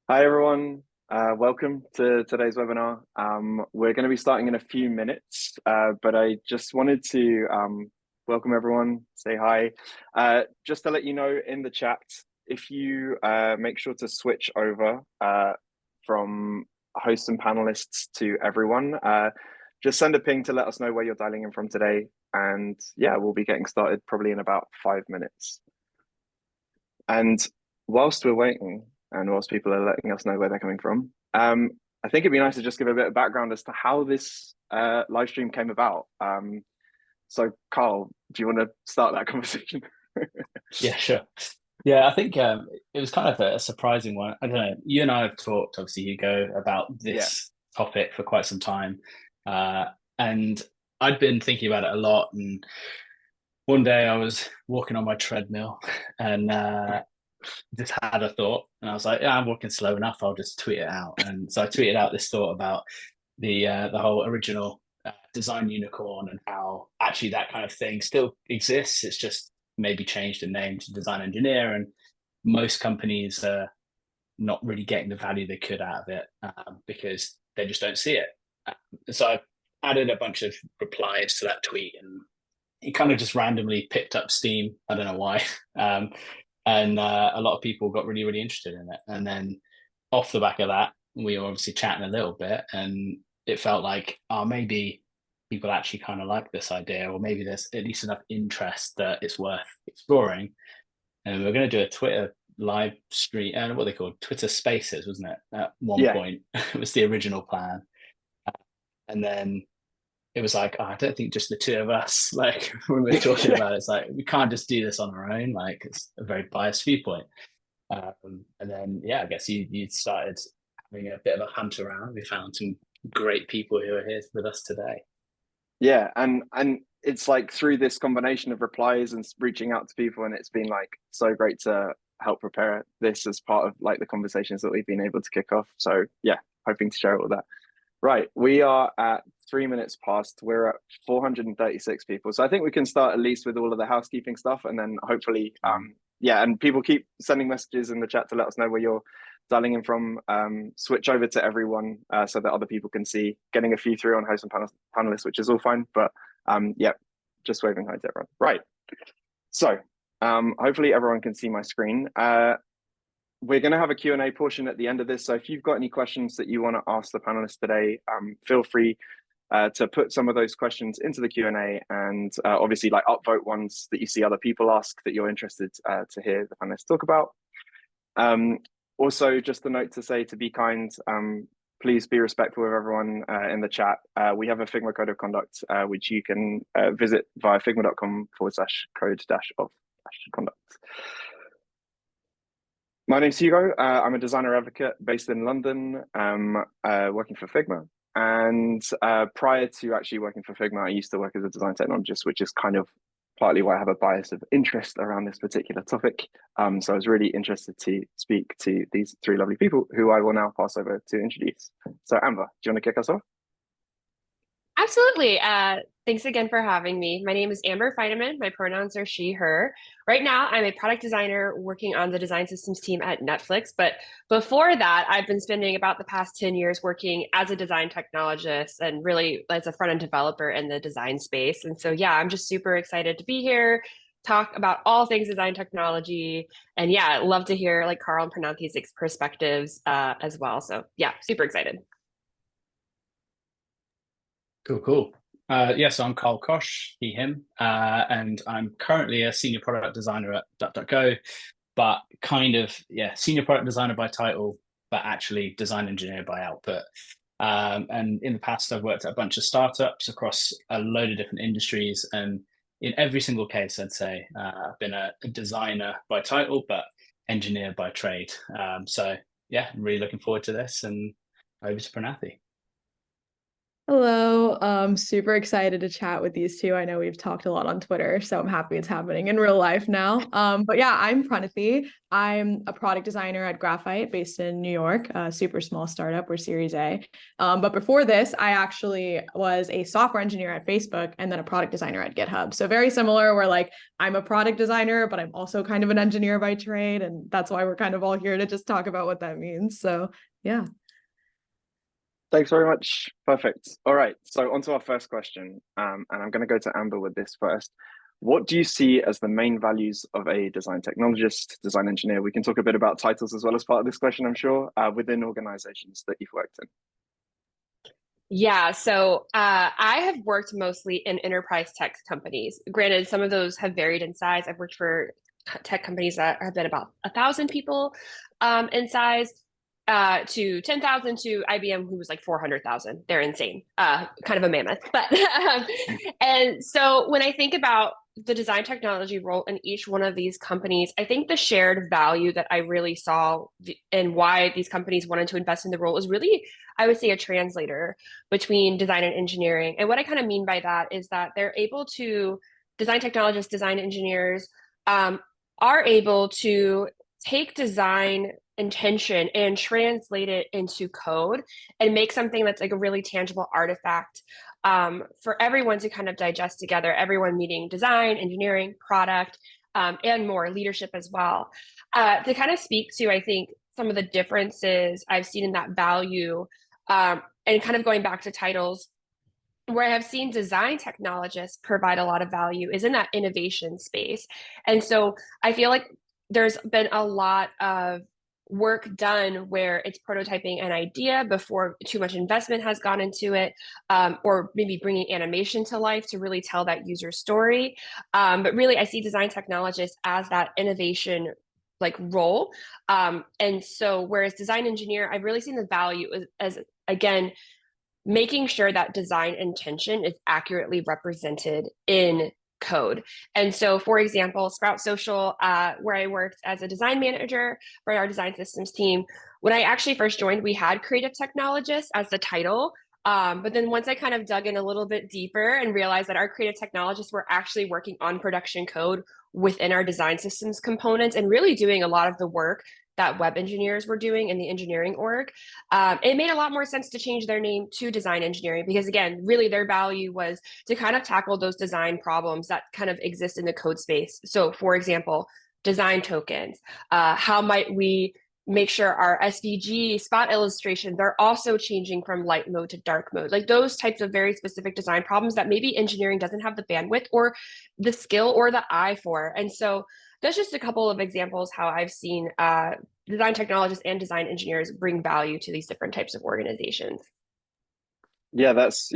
Hi, everyone. Welcome to today's webinar. We're going to be starting in a few minutes, but I just wanted to welcome everyone, say hi. Just to let you know in the chat, if you make sure to switch over from hosts and panelists to everyone, just send a ping to let us know where you're dialing in from today. And yeah, we'll be getting started probably in about 5 minutes. And whilst we're waiting, and whilst people are letting us know where they're coming from, I think it'd be nice to just give a bit of background as to how this live stream came about. So, Carl, do you want to start that conversation? Yeah, sure. Yeah, I think it was kind of a surprising one. I don't know. You and I have talked, obviously, Hugo, about Yeah, this topic for quite some time. Uh, and I'd been thinking about it a lot. And one day I was walking on my treadmill and just had a thought. And I was like, yeah, I'm walking slow enough. I'll just tweet it out. And so I tweeted out this thought about the whole original design unicorn and how actually that kind of thing still exists. It's just maybe changed the name to design engineer, and most companies are not really getting the value they could out of it because they just don't see it. So I added a bunch of replies to that tweet, and it kind of just randomly picked up steam. I don't know why. Um, and a lot of people got really, really interested in it. And then off the back of that, we were obviously chatting a little bit, and it felt like, oh, maybe people actually kind of like this idea, or maybe there's at least enough interest that it's worth exploring. And we're going to do a Twitter live stream, and what they called Twitter Spaces, wasn't it? At one yeah, point, it was the original plan, and then it was like, oh, I don't think just the two of us, like when we are talking yeah, about it, it's like we can't just do this on our own. Like it's a very biased viewpoint. And then yeah, I guess you started having a bit of a hunt around. We found some great people who are here with us today. yeah. And it's like through this combination of replies and reaching out to people, and it's been like so great to help prepare this as part of like the conversations that we've been able to kick off. So yeah, hoping to share all that. Right, we are at 3 minutes past. We're at 436 people, so I think we can start at least with all of the housekeeping stuff, and then hopefully, yeah. And people keep sending messages in the chat to let us know where you're dialing in from. Switch over to everyone so that other people can see. Getting a few through on host and panelists, which is all fine. But yeah, just waving hi to everyone. Right. So hopefully everyone can see my screen. We're going to have a Q&A portion at the end of this. So if you've got any questions that you want to ask the panelists today, feel free to put some of those questions into the Q&A, and obviously like upvote ones that you see other people ask that you're interested to hear the panelists talk about. Also, just a note to say to be kind, please be respectful of everyone in the chat. We have a Figma code of conduct, which you can visit via figma.com/code-of-conduct. My name's Hugo. I'm a designer advocate based in London, working for Figma. And prior to actually working for Figma, I used to work as a design technologist, which is kind of partly why I have a bias of interest around this particular topic. So I was really interested to speak to these three lovely people who I will now pass over to introduce. So Amber, do you want to kick us off? Absolutely. Thanks again for having me. My name is Amber Feineman. My pronouns are she, her. Right now, I'm a product designer working on the design systems team at Netflix. But before that, I've been spending about the past 10 years working as a design technologist and really as a front end developer in the design space. And so, yeah, I'm just super excited to be here, talk about all things design technology. And yeah, I'd love to hear like Carl and Prananthi's perspectives as well. So, yeah, super excited. Cool, cool. Yeah, so I'm Carl Kosh, he, him, and I'm currently a senior product designer at DuckDuckGo, but kind of, yeah, senior product designer by title, but actually design engineer by output. And in the past, I've worked at a bunch of startups across a load of different industries. And in every single case, I'd say I've been a designer by title, but engineer by trade. So yeah, I'm really looking forward to this, and over to Pranathi. Hello. Super excited to chat with these two. I know we've talked a lot on Twitter, so I'm happy it's happening in real life now. But yeah, I'm Pranati. I'm a product designer at Graphite based in New York, a super small startup. We're Series A. But before this, I actually was a software engineer at Facebook and then a product designer at GitHub. So very similar, where like I'm a product designer, but I'm also kind of an engineer by trade. And that's why we're kind of all here to just talk about what that means. So yeah. Thanks very much. Perfect. All right. So on to our first question, and I'm going to go to Amber with this first. What do you see as the main values of a design technologist, design engineer? We can talk a bit about titles as well as part of this question, I'm sure, within organizations that you've worked in. Yeah, so I have worked mostly in enterprise tech companies. Granted, some of those have varied in size. I've worked for tech companies that have been about 1,000 people in size, to 10,000 to IBM, who was like 400,000. They're insane, kind of a mammoth. But and so when I think about the design technology role in each one of these companies, I think the shared value that I really saw and why these companies wanted to invest in the role is really, I would say, a translator between design and engineering. And what I kind of mean by that is that they're able to, design technologists, design engineers, are able to take design intention and translate it into code and make something that's like a really tangible artifact for everyone to kind of digest together, everyone meeting design, engineering, product, and more, leadership as well. To kind of speak to, I think, some of the differences I've seen in that value, and kind of going back to titles, where I have seen design technologists provide a lot of value is in that innovation space. And so I feel like there's been a lot of work done where it's prototyping an idea before too much investment has gone into it, or maybe bringing animation to life to really tell that user story. But really, I see design technologists as that innovation like role. And so whereas design engineer, I've really seen the value as again, making sure that design intention is accurately represented in code. And so, for example, Sprout Social, where I worked as a design manager for our design systems team, when I actually first joined, we had creative technologists as the title. But then once I kind of dug in a little bit deeper and realized that our creative technologists were actually working on production code within our design systems components and really doing a lot of the work that web engineers were doing in the engineering org, it made a lot more sense to change their name to design engineering because, again, really their value was to kind of tackle those design problems that kind of exist in the code space. So, for example, design tokens. How might we make sure our SVG spot illustration, they're also changing from light mode to dark mode, like those types of very specific design problems that maybe engineering doesn't have the bandwidth or the skill or the eye for. And so that's just a couple of examples how I've seen design technologists and design engineers bring value to these different types of organizations. That's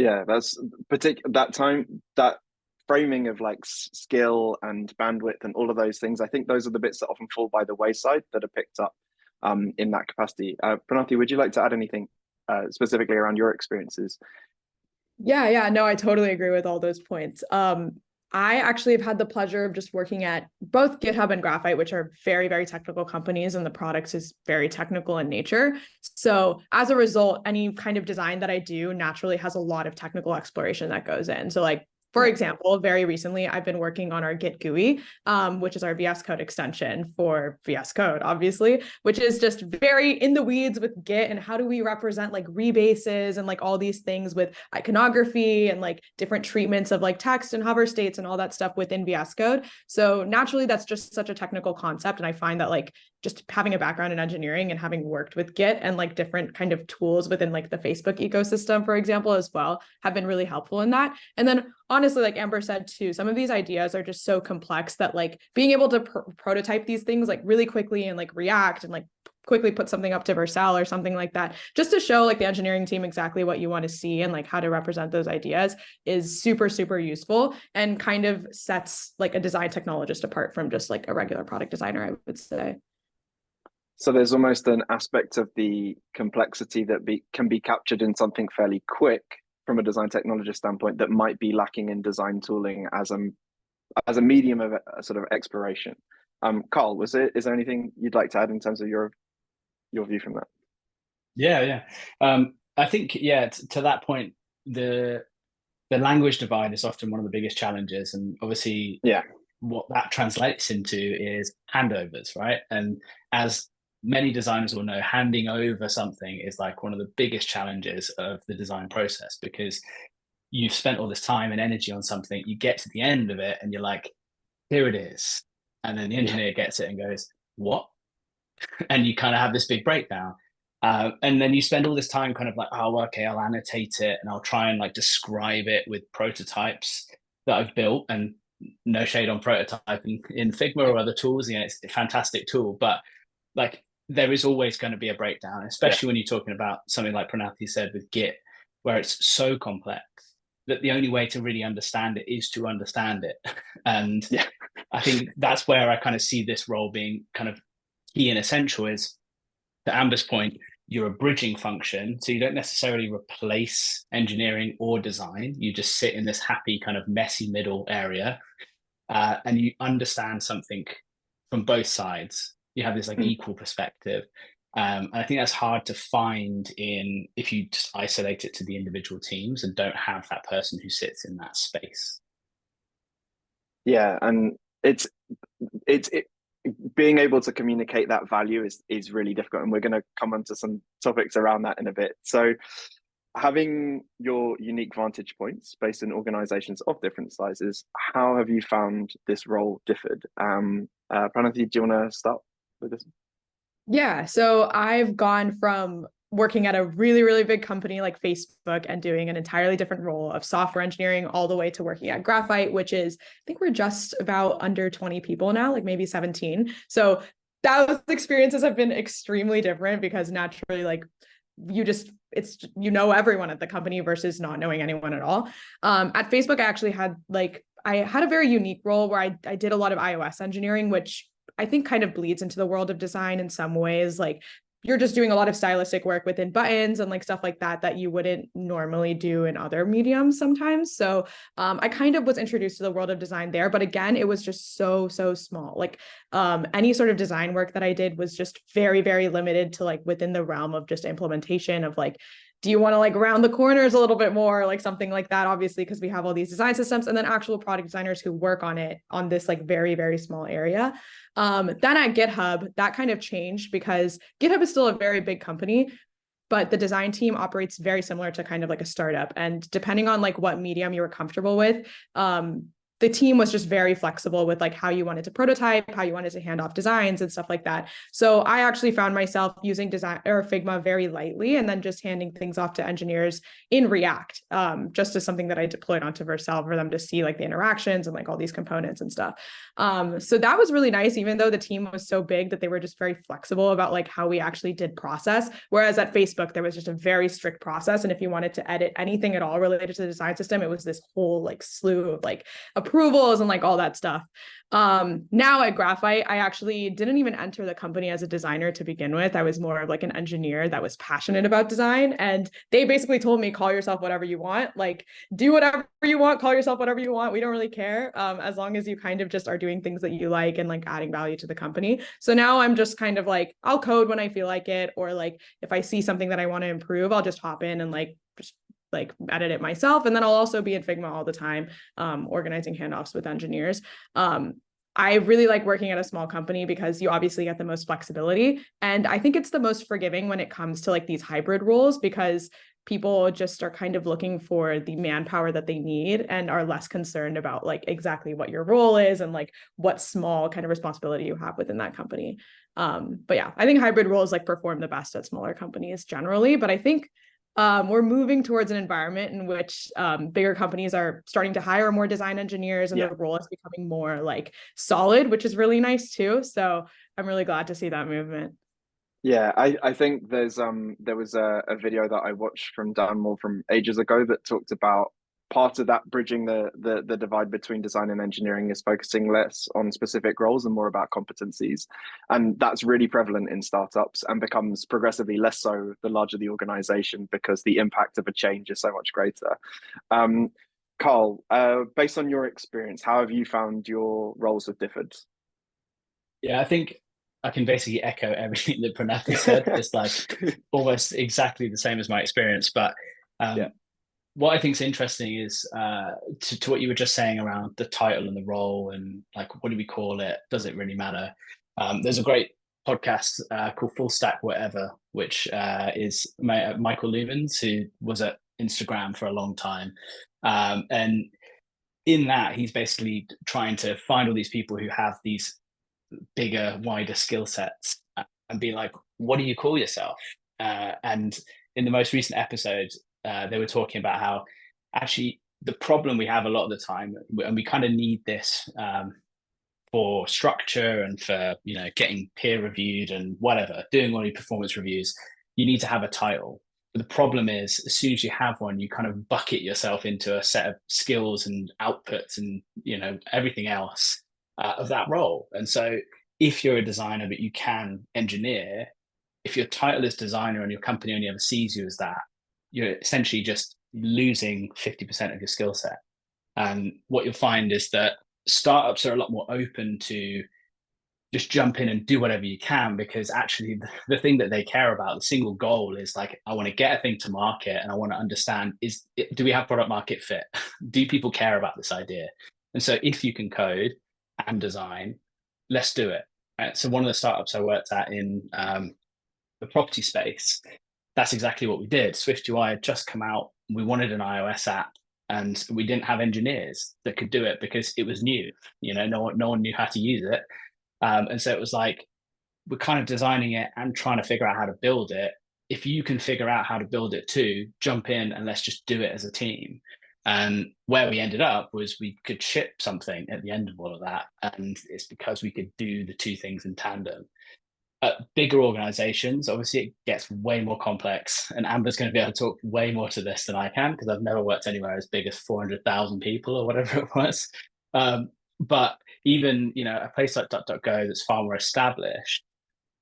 that framing of like skill and bandwidth and all of those things. I think those are the bits that often fall by the wayside that are picked up in that capacity. Pranati, would you like to add anything specifically around your experiences? Yeah, no, I totally agree with all those points. I actually have had the pleasure of just working at both GitHub and Graphite, which are very, very technical companies, and the products is very technical in nature. So as a result, any kind of design that I do naturally has a lot of technical exploration that goes in. So like, for example, very recently, I've been working on our Git GUI, which is our VS Code extension for VS Code, obviously, which is just very in the weeds with Git and how do we represent like rebases and like all these things with iconography and like different treatments of like text and hover states and all that stuff within VS Code. So naturally, that's just such a technical concept. And I find that like just having a background in engineering and having worked with Git and like different kind of tools within like the Facebook ecosystem, for example, as well, have been really helpful in that. And then honestly, like Amber said too, some of these ideas are just so complex that like being able to prototype these things like really quickly and like react and like quickly put something up to Vercel or something like that, just to show like the engineering team exactly what you want to see and like how to represent those ideas is super, super useful and kind of sets like a design technologist apart from just like a regular product designer, I would say. So there's almost an aspect of the complexity that can be captured in something fairly quick from a design technologist standpoint that might be lacking in design tooling as a medium of a sort of exploration. Carl, is there anything you'd like to add in terms of your view from that? Yeah. I think, to that point, the language divide is often one of the biggest challenges, and obviously, Yeah. what that translates into is handovers, right? And as many designers will know, handing over something is like one of the biggest challenges of the design process, because you've spent all this time and energy on something, you get to the end of it and you're like, here it is. And then the engineer gets it and goes, what? And you kind of have this big breakdown. And then you spend all this time kind of like, oh, okay, I'll annotate it and I'll try and like describe it with prototypes that I've built. And no shade on prototype in Figma or other tools, you know, it's a fantastic tool, but like there is always going to be a breakdown, especially when you're talking about something like Pranathi said with Git, where it's so complex that the only way to really understand it is to understand it. And I think that's where I kind of see this role being kind of key and essential. Is to Amber's point, you're a bridging function. So you don't necessarily replace engineering or design. You just sit in this happy kind of messy middle area, and you understand something from both sides. You have this like equal perspective. And I think that's hard to find if you just isolate it to the individual teams and don't have that person who sits in that space. Yeah, and it's being able to communicate that value is really difficult, and we're going to come onto some topics around that in a bit. So having your unique vantage points based in organizations of different sizes, how have you found this role differed? Pranathi, do you want to start with this? Yeah, so I've gone from working at a really, really big company like Facebook and doing an entirely different role of software engineering all the way to working at Graphite, which is, I think we're just about under 20 people now, like maybe 17. So those experiences have been extremely different because naturally, like you know everyone at the company versus not knowing anyone at all. At Facebook, I had a very unique role where I did a lot of iOS engineering, which I think kind of bleeds into the world of design in some ways. Like you're just doing a lot of stylistic work within buttons and like stuff like that you wouldn't normally do in other mediums sometimes. So I kind of was introduced to the world of design there, but again, it was just so small. Like any sort of design work that I did was just very, very limited to like within the realm of just implementation of like, do you want to like round the corners a little bit more, like something like that, obviously, because we have all these design systems and then actual product designers who work on it on this like very, very small area. Then at GitHub, that kind of changed because GitHub is still a very big company, but the design team operates very similar to kind of like a startup. And depending on like what medium you were comfortable with, the team was just very flexible with like how you wanted to prototype, how you wanted to hand off designs and stuff like that. So I actually found myself using design or Figma very lightly and then just handing things off to engineers in React, just as something that I deployed onto Vercel for them to see like the interactions and like all these components and stuff. So that was really nice, even though the team was so big that they were just very flexible about like how we actually did process. Whereas at Facebook, there was just a very strict process. And if you wanted to edit anything at all related to the design system, it was this whole like slew of like approvals and like all that stuff. Now at Graphite, I actually didn't even enter the company as a designer to begin with. I was more of like an engineer that was passionate about design. And they basically told me, call yourself whatever you want, like do whatever you want, call yourself whatever you want. We don't really care, as long as you kind of just are doing things that you like and like adding value to the company. So now I'm just kind of like, I'll code when I feel like it, or like if I see something that I want to improve, I'll just hop in and like just like edit it myself. And then I'll also be in Figma all the time, organizing handoffs with engineers. I really like working at a small company because you obviously get the most flexibility. And I think it's the most forgiving when it comes to like these hybrid roles, because people just are kind of looking for the manpower that they need and are less concerned about like exactly what your role is and like what small kind of responsibility you have within that company. But yeah, I think hybrid roles like perform the best at smaller companies generally, but I think we're moving towards an environment in which bigger companies are starting to hire more design engineers and the role is becoming more like solid, which is really nice too. So I'm really glad to see that movement. Yeah, I think there was a video that I watched from Dan Moore from ages ago that talked about part of that bridging the divide between design and engineering is focusing less on specific roles and more about competencies. And that's really prevalent in startups and becomes progressively less so the larger the organization, because the impact of a change is so much greater. Carl, based on your experience, how have you found your roles have differed? Yeah, I think I can basically echo everything that Pranathi said. It's like almost exactly the same as my experience. But what I think is interesting is to what you were just saying around the title and the role and like, what do we call it? Does it really matter? There's a great podcast called Full Stack Whatever, which is Michael Lumans, who was at Instagram for a long time. And in that, he's basically trying to find all these people who have these bigger, wider skill sets and be like, what do you call yourself? And in the most recent episode, they were talking about how actually the problem we have a lot of the time, and we kind of need this for structure and for, you know, getting peer reviewed and whatever, doing all your performance reviews, you need to have a title. But the problem is, as soon as you have one, you kind of bucket yourself into a set of skills and outputs and, you know, everything else of that role. And so if you're a designer but you can engineer, if your title is designer and your company only ever sees you as that, you're essentially just losing 50% of your skill set. And what you'll find is that startups are a lot more open to just jump in and do whatever you can, because actually the thing that they care about, the single goal is like, I want to get a thing to market and I want to understand, do we have product market fit? Do people care about this idea? And so if you can code and design, let's do it. Right? So one of the startups I worked at in the property space, that's exactly what we did. Swift UI had just come out. We wanted an iOS app and we didn't have engineers that could do it because it was new. You know, no one knew how to use it. And so it was like, we're kind of designing it and trying to figure out how to build it. If you can figure out how to build it too, jump in and let's just do it as a team. And where we ended up was we could ship something at the end of all of that. And it's because we could do the two things in tandem. Bigger organizations, obviously it gets way more complex, and Amber's going to be able to talk way more to this than I can, because I've never worked anywhere as big as 400,000 people or whatever it was. But even, you know, a place like DuckDuckGo that's far more established,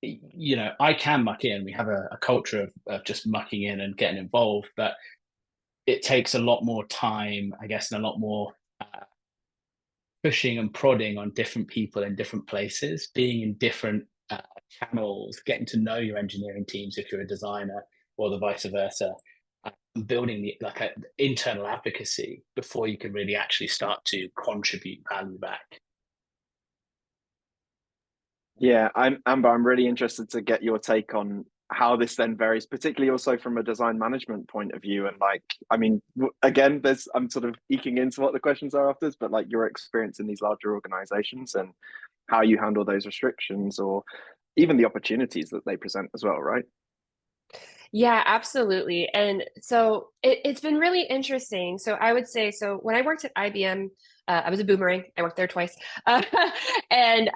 you know, I can muck in. We have a culture of just mucking in and getting involved, but it takes a lot more time, I guess, and a lot more pushing and prodding on different people in different places, being in different channels, getting to know your engineering teams if you're a designer, or the vice versa, and building like an internal advocacy before you can really actually start to contribute value back. Yeah, Amber, I'm really interested to get your take on how this then varies, particularly also from a design management point of view. And like, I mean, again, I'm sort of eking into what the questions are after, but like your experience in these larger organizations and how you handle those restrictions or even the opportunities that they present as well, right? Yeah, absolutely. And so it's been really interesting. So I would say, so when I worked at IBM, I was a boomerang. I worked there twice. And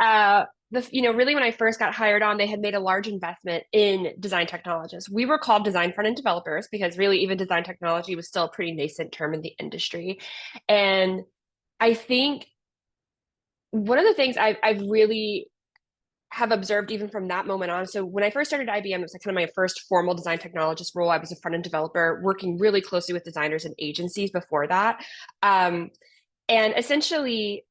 really when I first got hired on, they had made a large investment in design technologists. We were called design front-end developers because really even design technology was still a pretty nascent term in the industry. And I think one of the things I've really have observed even from that moment on. So when I first started at IBM, it was like kind of my first formal design technologist role. I was a front-end developer working really closely with designers and agencies before that. And essentially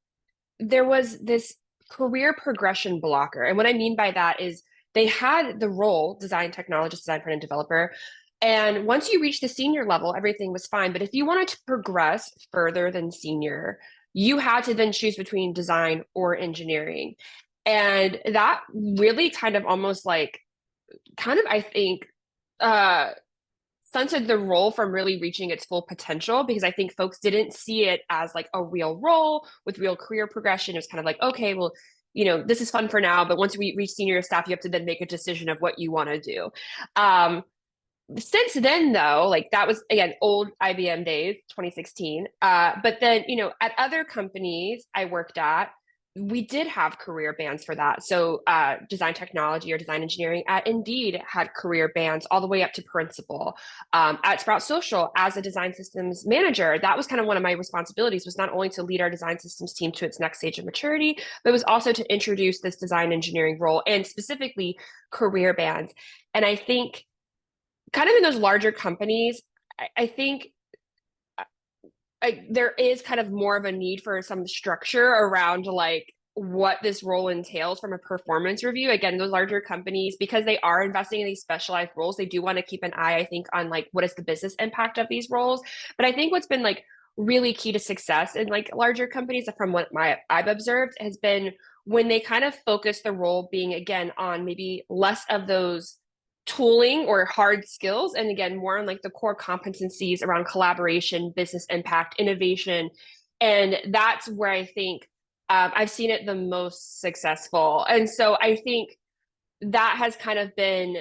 there was this career progression blocker. And what I mean by that is they had the role design technologist, design front-end developer. And once you reach the senior level, everything was fine. But if you wanted to progress further than senior, you had to then choose between design or engineering. And that really kind of almost like, I think, stunted the role from really reaching its full potential, because I think folks didn't see it as like a real role with real career progression. It was kind of like, okay, well, you know, this is fun for now, but once we reach senior staff, you have to then make a decision of what you want to do. Since then, though, like that was, again, old IBM days, 2016. But then, you know, at other companies I worked at, we did have career bands for that. So design technology or design engineering at Indeed had career bands all the way up to principal. At Sprout Social, as a design systems manager, that was kind of one of my responsibilities, was not only to lead our design systems team to its next stage of maturity, but it was also to introduce this design engineering role and specifically career bands. And I think kind of in those larger companies, I think there is kind of more of a need for some structure around like what this role entails from a performance review. Again, those larger companies, because they are investing in these specialized roles, they do want to keep an eye, I think, on like what is the business impact of these roles. But I think what's been like really key to success in like larger companies, from what I've observed, has been when they kind of focus the role being, again, on maybe less of those tooling or hard skills, and again, more on like the core competencies around collaboration, business impact, innovation. And that's where I think I've seen it the most successful. And so I think that has kind of been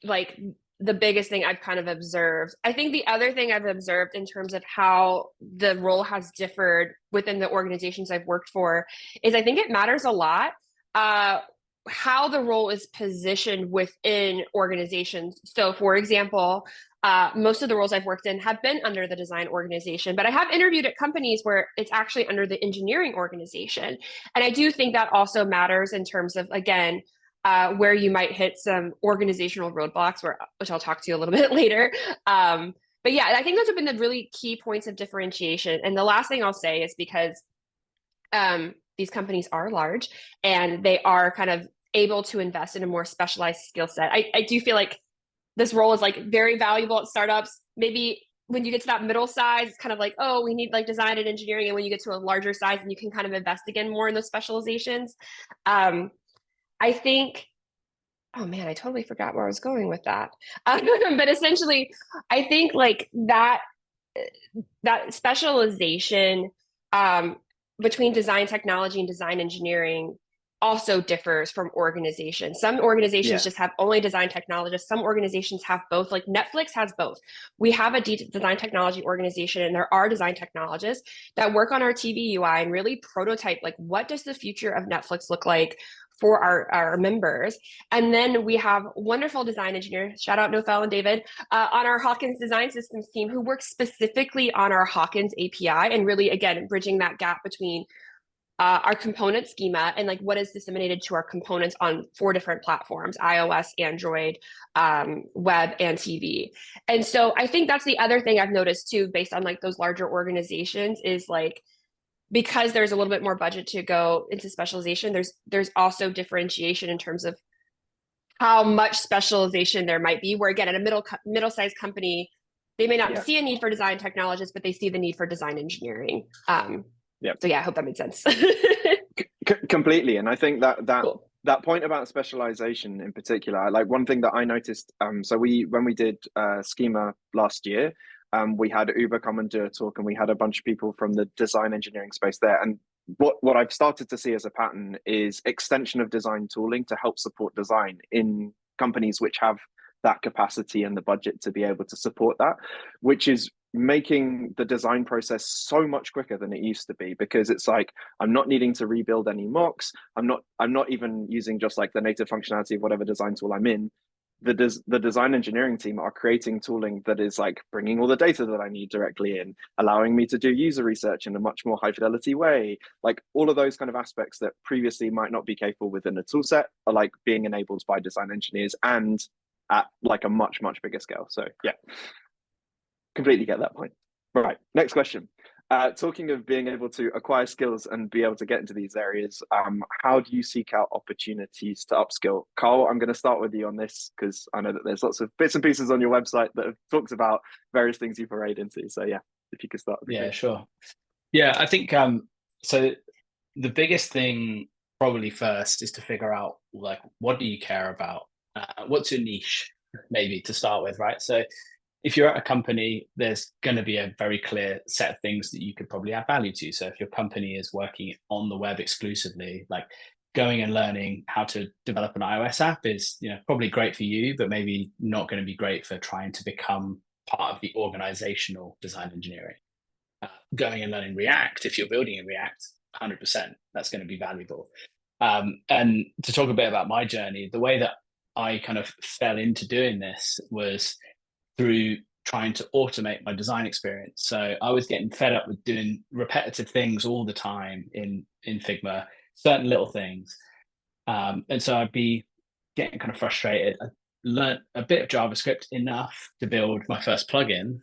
like the biggest thing I've kind of observed. I think the other thing I've observed in terms of how the role has differed within the organizations I've worked for is I think it matters a lot how the role is positioned within organizations. So for example, most of the roles I've worked in have been under the design organization, but I have interviewed at companies where it's actually under the engineering organization. And I do think that also matters in terms of, again, where you might hit some organizational roadblocks, which I'll talk to you a little bit later. But yeah, I think those have been the really key points of differentiation. And the last thing I'll say is because these companies are large and they are kind of able to invest in a more specialized skill set. I do feel like this role is like very valuable at startups. Maybe when you get to that middle size, it's kind of like, oh, we need like design and engineering. And when you get to a larger size, and you can kind of invest again more in those specializations. I think, oh man, I totally forgot where I was going with that. But essentially, I think like that specialization between design technology and design engineering also differs from organizations. Some organizations just have only design technologists. Some organizations have both. Like Netflix has both. We have a design technology organization, and there are design technologists that work on our TV UI and really prototype, like, what does the future of Netflix look like for our members. And then we have wonderful design engineers, shout out Nofel and David, on our Hawkins Design Systems team, who work specifically on our Hawkins API and really, again, bridging that gap between our component schema and like what is disseminated to our components on 4 different platforms: iOS, Android, web, and TV. And so I think that's the other thing I've noticed too, based on like those larger organizations, is like, because there's a little bit more budget to go into specialization, there's also differentiation in terms of how much specialization there might be, where again, at a middle-sized company, they may not see a need for design technologists, but they see the need for design engineering. So yeah, I hope that made sense. Completely. And I think that cool. That point about specialization in particular, like one thing that I noticed, so when we did Schema last year, we had Uber come and do a talk, and we had a bunch of people from the design engineering space there. And what I've started to see as a pattern is extension of design tooling to help support design in companies which have that capacity and the budget to be able to support that, which is making the design process so much quicker than it used to be, because it's like, I'm not needing to rebuild any mocks. I'm not even using just like the native functionality of whatever design tool I'm in. The design engineering team are creating tooling that is like bringing all the data that I need directly in, allowing me to do user research in a much more high fidelity way. Like all of those kind of aspects that previously might not be capable within a tool set are like being enabled by design engineers, and at like a much, much bigger scale. So yeah, completely get that point. Right, next question. Talking of being able to acquire skills and be able to get into these areas, how do you seek out opportunities to upskill? Carl, I'm going to start with you on this, because I know that there's lots of bits and pieces on your website that have talked about various things you've arrayed into. So yeah, if you could start. Yeah, sure. Yeah, I think so the biggest thing probably first is to figure out, like, what do you care about? What's your niche, maybe, to start with, right? So if you're at a company, there's going to be a very clear set of things that you could probably add value to. So if your company is working on the web exclusively, like going and learning how to develop an iOS app is, probably great for you, but maybe not going to be great for trying to become part of the organizational design engineering. Going and learning React, if you're building in React, 100%, that's going to be valuable. And to talk a bit about my journey, the way that I kind of fell into doing this was through trying to automate my design experience. So I was getting fed up with doing repetitive things all the time in Figma, certain little things. And so I'd be getting kind of frustrated. I learned a bit of JavaScript, enough to build my first plugin.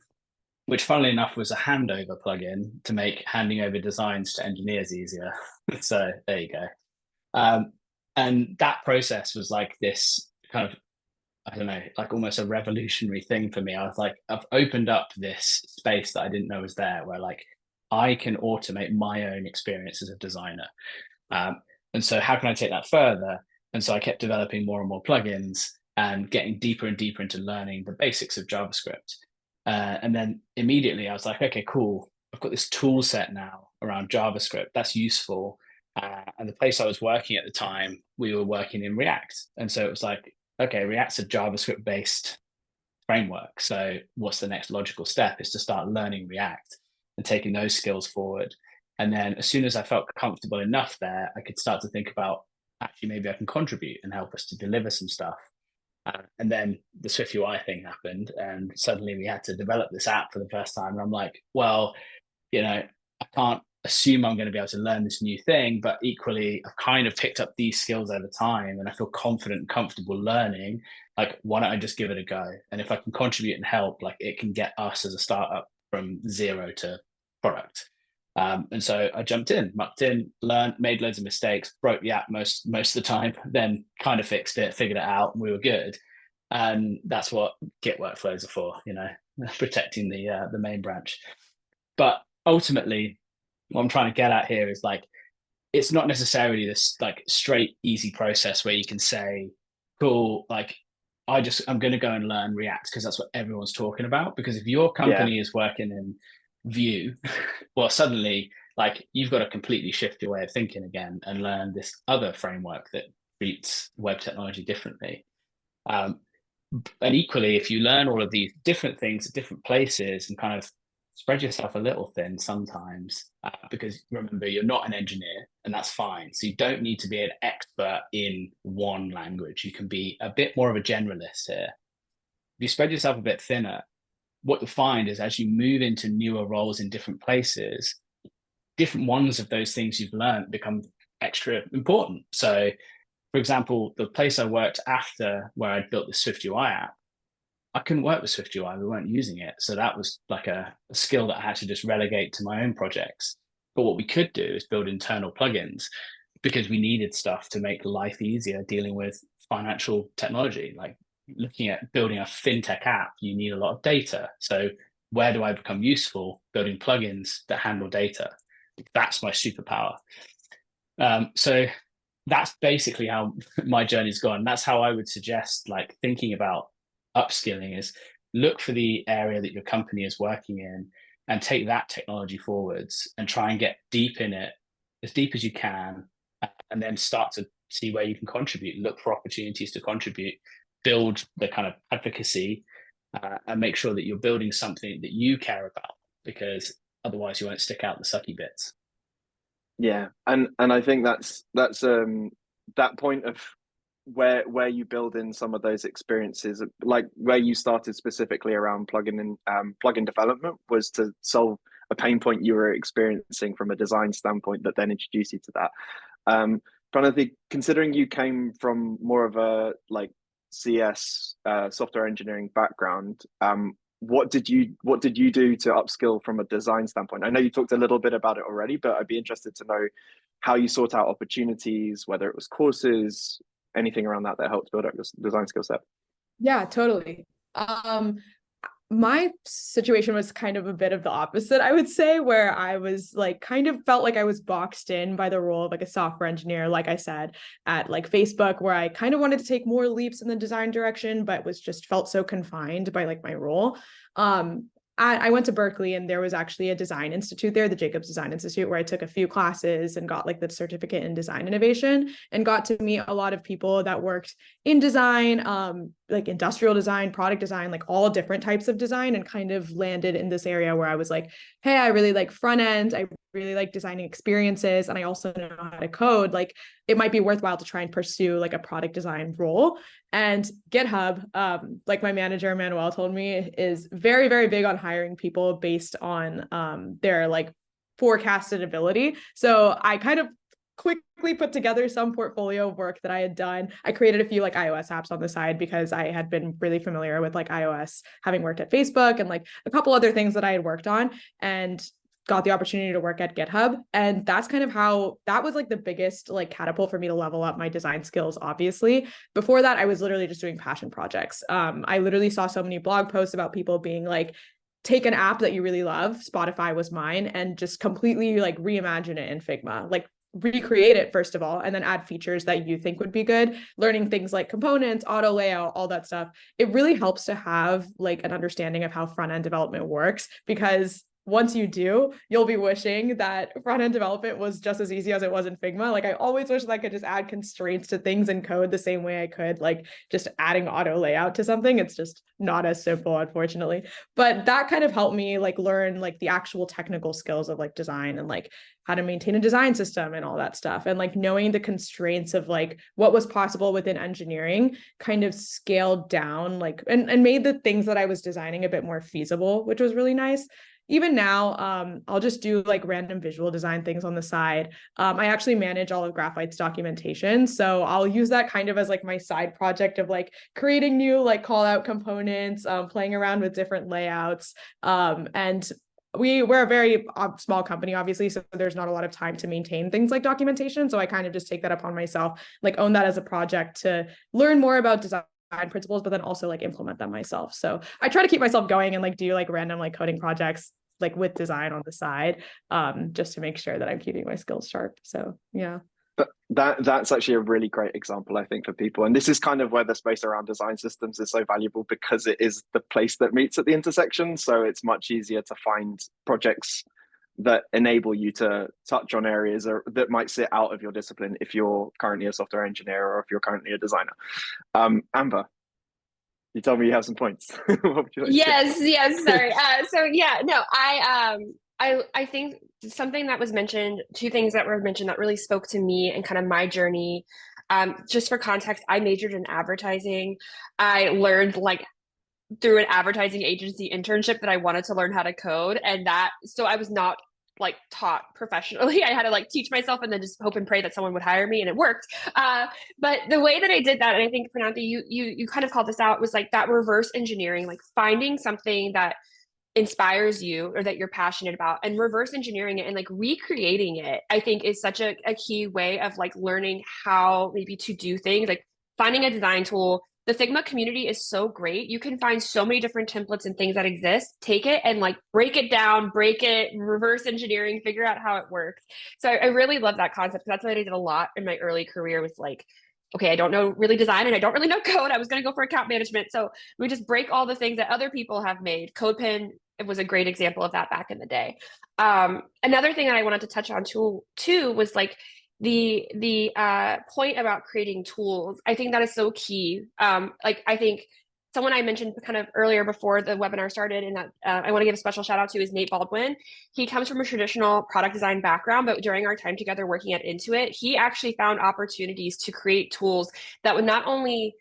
which funnily enough was a handover plugin to make handing over designs to engineers easier. So there you go. And that process was like this kind of, I don't know, like almost a revolutionary thing for me. I was like, I've opened up this space that I didn't know was there, where like I can automate my own experience as a designer. And so how can I take that further? And so I kept developing more and more plugins and getting deeper and deeper into learning the basics of JavaScript. And then immediately I was like, okay, cool. I've got this tool set now around JavaScript. That's useful. And the place I was working at the time, we were working in React. And so it was like, okay, React's a JavaScript based framework. So what's the next logical step is to start learning React and taking those skills forward. And then as soon as I felt comfortable enough there, I could start to think about, actually, maybe I can contribute and help us to deliver some stuff. And then the Swift UI thing happened, and suddenly we had to develop this app for the first time. And I'm like, well, I can't assume I'm going to be able to learn this new thing, but equally, I've kind of picked up these skills over time, and I feel confident and comfortable learning. Like, why don't I just give it a go? And if I can contribute and help, like, it can get us as a startup from zero to product. And so I jumped in, mucked in, learned, made loads of mistakes, broke the app most of the time, then kind of fixed it, figured it out, and we were good. And that's what Git workflows are for, protecting the main branch. But ultimately, what I'm trying to get at here is like, it's not necessarily this like straight, easy process where you can say, cool, like I'm going to go and learn React because that's what everyone's talking about. Because if your company is working in Vue, well, suddenly like you've got to completely shift your way of thinking again and learn this other framework that treats web technology differently. And equally, if you learn all of these different things at different places and kind of spread yourself a little thin sometimes, because remember, you're not an engineer, and that's fine. So you don't need to be an expert in one language. You can be a bit more of a generalist here. If you spread yourself a bit thinner, what you'll find is as you move into newer roles in different places, different ones of those things you've learned become extra important. So, for example, the place I worked after where I'd built the Swift UI app, I couldn't work with Swift UI. We weren't using it. So that was like a skill that I had to just relegate to my own projects. But what we could do is build internal plugins because we needed stuff to make life easier dealing with financial technology. Like looking at building a fintech app, you need a lot of data. So where do I become useful? Building plugins that handle data. That's my superpower. So that's basically how my journey's gone. That's how I would suggest like thinking about upskilling is look for the area that your company is working in and take that technology forwards and try and get deep in it, as deep as you can, and then start to see where you can contribute, look for opportunities to contribute, build the kind of advocacy, and make sure that you're building something that you care about, because otherwise you won't stick out the sucky bits. Yeah, and I think that's that point of where you build in some of those experiences, like where you started specifically around plugin development, was to solve a pain point you were experiencing from a design standpoint that then introduced you to that. Trying to think, considering you came from more of a like CS software engineering background, what did you do to upskill from a design standpoint? I know you talked a little bit about it already, but I'd be interested to know how you sought out opportunities, whether it was courses, anything around that helped build up your design skill set. Yeah, totally. My situation was kind of a bit of the opposite, I would say, where I was like kind of felt like I was boxed in by the role of like a software engineer, like I said, at like Facebook, where I kind of wanted to take more leaps in the design direction, but was just felt so confined by like my role. I went to Berkeley, and there was actually a design institute there, the Jacobs Design Institute, where I took a few classes and got like the certificate in design innovation and got to meet a lot of people that worked in design, like industrial design, product design, like all different types of design, and kind of landed in this area where I was like, hey, I really like front end. I really like designing experiences. And I also know how to code. Like it might be worthwhile to try and pursue like a product design role. And GitHub, like my manager, Manuel, told me, is very, very big on hiring people based on their like forecasted ability. So I kind of quickly put together some portfolio of work that I had done. I created a few like iOS apps on the side because I had been really familiar with like iOS, having worked at Facebook and like a couple other things that I had worked on, and got the opportunity to work at GitHub. And that's kind of how that was like the biggest like catapult for me to level up my design skills, obviously. Before that, I was literally just doing passion projects. I literally saw so many blog posts about people being like, take an app that you really love, Spotify was mine, and just completely like reimagine it in Figma. Like recreate it first of all, and then add features that you think would be good. Learning things like components, auto layout, all that stuff. It really helps to have like an understanding of how front end development works, because once you do, you'll be wishing that front-end development was just as easy as it was in Figma. Like I always wish that I could just add constraints to things in code the same way I could like just adding auto layout to something. It's just not as simple, unfortunately. But that kind of helped me like learn like the actual technical skills of like design and like how to maintain a design system and all that stuff. And like knowing the constraints of like what was possible within engineering kind of scaled down like and made the things that I was designing a bit more feasible, which was really nice. Even now, I'll just do like random visual design things on the side. I actually manage all of Graphite's documentation. So I'll use that kind of as like my side project of like creating new like call out components, playing around with different layouts. And we're a very small company, obviously, so there's not a lot of time to maintain things like documentation. So I kind of just take that upon myself, like own that as a project to learn more about design principles, but then also like implement them myself. So I try to keep myself going and like do like random like coding projects like with design on the side, just to make sure that I'm keeping my skills sharp. So yeah. But that's actually a really great example, I think, for people. And this is kind of where the space around design systems is so valuable, because it is the place that meets at the intersection. So it's much easier to find projects that enable you to touch on areas that might sit out of your discipline if you're currently a software engineer or if you're currently a designer. Amber, you told me you have some points. What would you like yes, sorry. So yeah, no, I think something that was mentioned, two things that were mentioned that really spoke to me and kind of my journey. Just for context, I majored in advertising. I learned like through an advertising agency internship that I wanted to learn how to code, and so I was not like taught professionally. I had to like teach myself and then just hope and pray that someone would hire me, and it worked. But the way that I did that, and I think Prananthi, you kind of called this out, was like that reverse engineering, like finding something that inspires you or that you're passionate about and reverse engineering it and like recreating it, I think is such a key way of like learning how maybe to do things. Like finding a design tool. The Figma community is so great. You can find so many different templates and things that exist. Take it and like break it down, break it, reverse engineering, figure out how it works. So I really love that concept. That's what I did a lot in my early career, was like, okay, I don't know really design and I don't really know code. I was going to go for account management. So we just break all the things that other people have made. CodePen, it was a great example of that back in the day. Another thing that I wanted to touch on too was like the point about creating tools. I think that is so key. Like I think someone I mentioned kind of earlier before the webinar started, and that I want to give a special shout out to, is Nate Baldwin. He comes from a traditional product design background, but during our time together working at Intuit, he actually found opportunities to create tools that would not only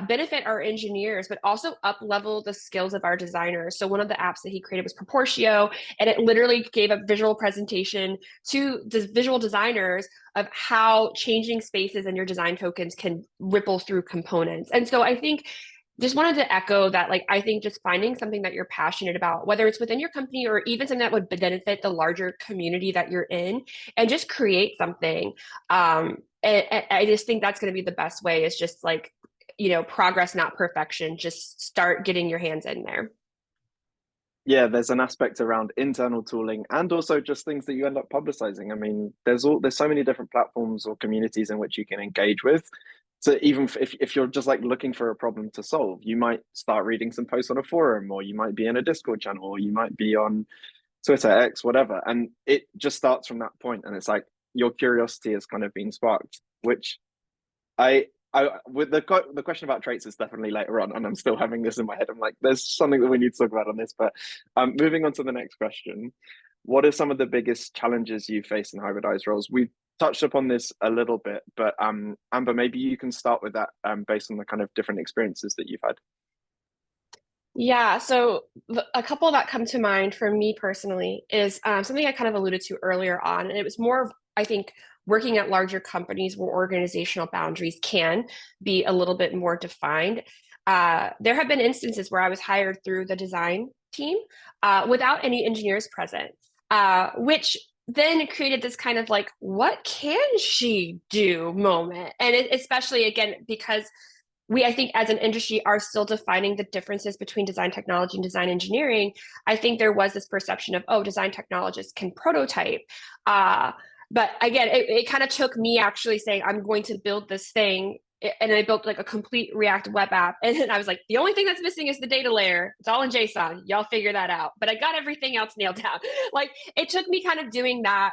benefit our engineers, but also up level the skills of our designers. So one of the apps that he created was Proportio, and it literally gave a visual presentation to visual designers of how changing spaces in your design tokens can ripple through components. And so I think just wanted to echo that, like, I think just finding something that you're passionate about, whether it's within your company or even something that would benefit the larger community that you're in, and just create something. And I just think that's going to be the best way, is just like, progress, not perfection. Just start getting your hands in there. Yeah, there's an aspect around internal tooling and also just things that you end up publicizing. I mean, there's so many different platforms or communities in which you can engage with. So even if you're just like looking for a problem to solve, you might start reading some posts on a forum, or you might be in a Discord channel, or you might be on Twitter, X, whatever. And it just starts from that point. And it's like your curiosity has kind of been sparked, which I with the question about traits is definitely later on, and I'm still having this in my head. I'm like, there's something that we need to talk about on this. But moving on to the next question, what are some of the biggest challenges you face in hybridized roles? We've touched upon this a little bit, but Amber, maybe you can start with that based on the kind of different experiences that you've had. Yeah, so a couple that come to mind for me personally is something I kind of alluded to earlier on, and it was more of, I think, working at larger companies where organizational boundaries can be a little bit more defined. There have been instances where I was hired through the design team without any engineers present, which then created this kind of like, what can she do moment? And especially, again, because we, I think, as an industry, are still defining the differences between design technology and design engineering. I think there was this perception of, oh, design technologists can prototype. But again, it kind of took me actually saying, I'm going to build this thing. And I built like a complete React web app. And then I was like, the only thing that's missing is the data layer. It's all in JSON. Y'all figure that out. But I got everything else nailed down. Like, it took me kind of doing that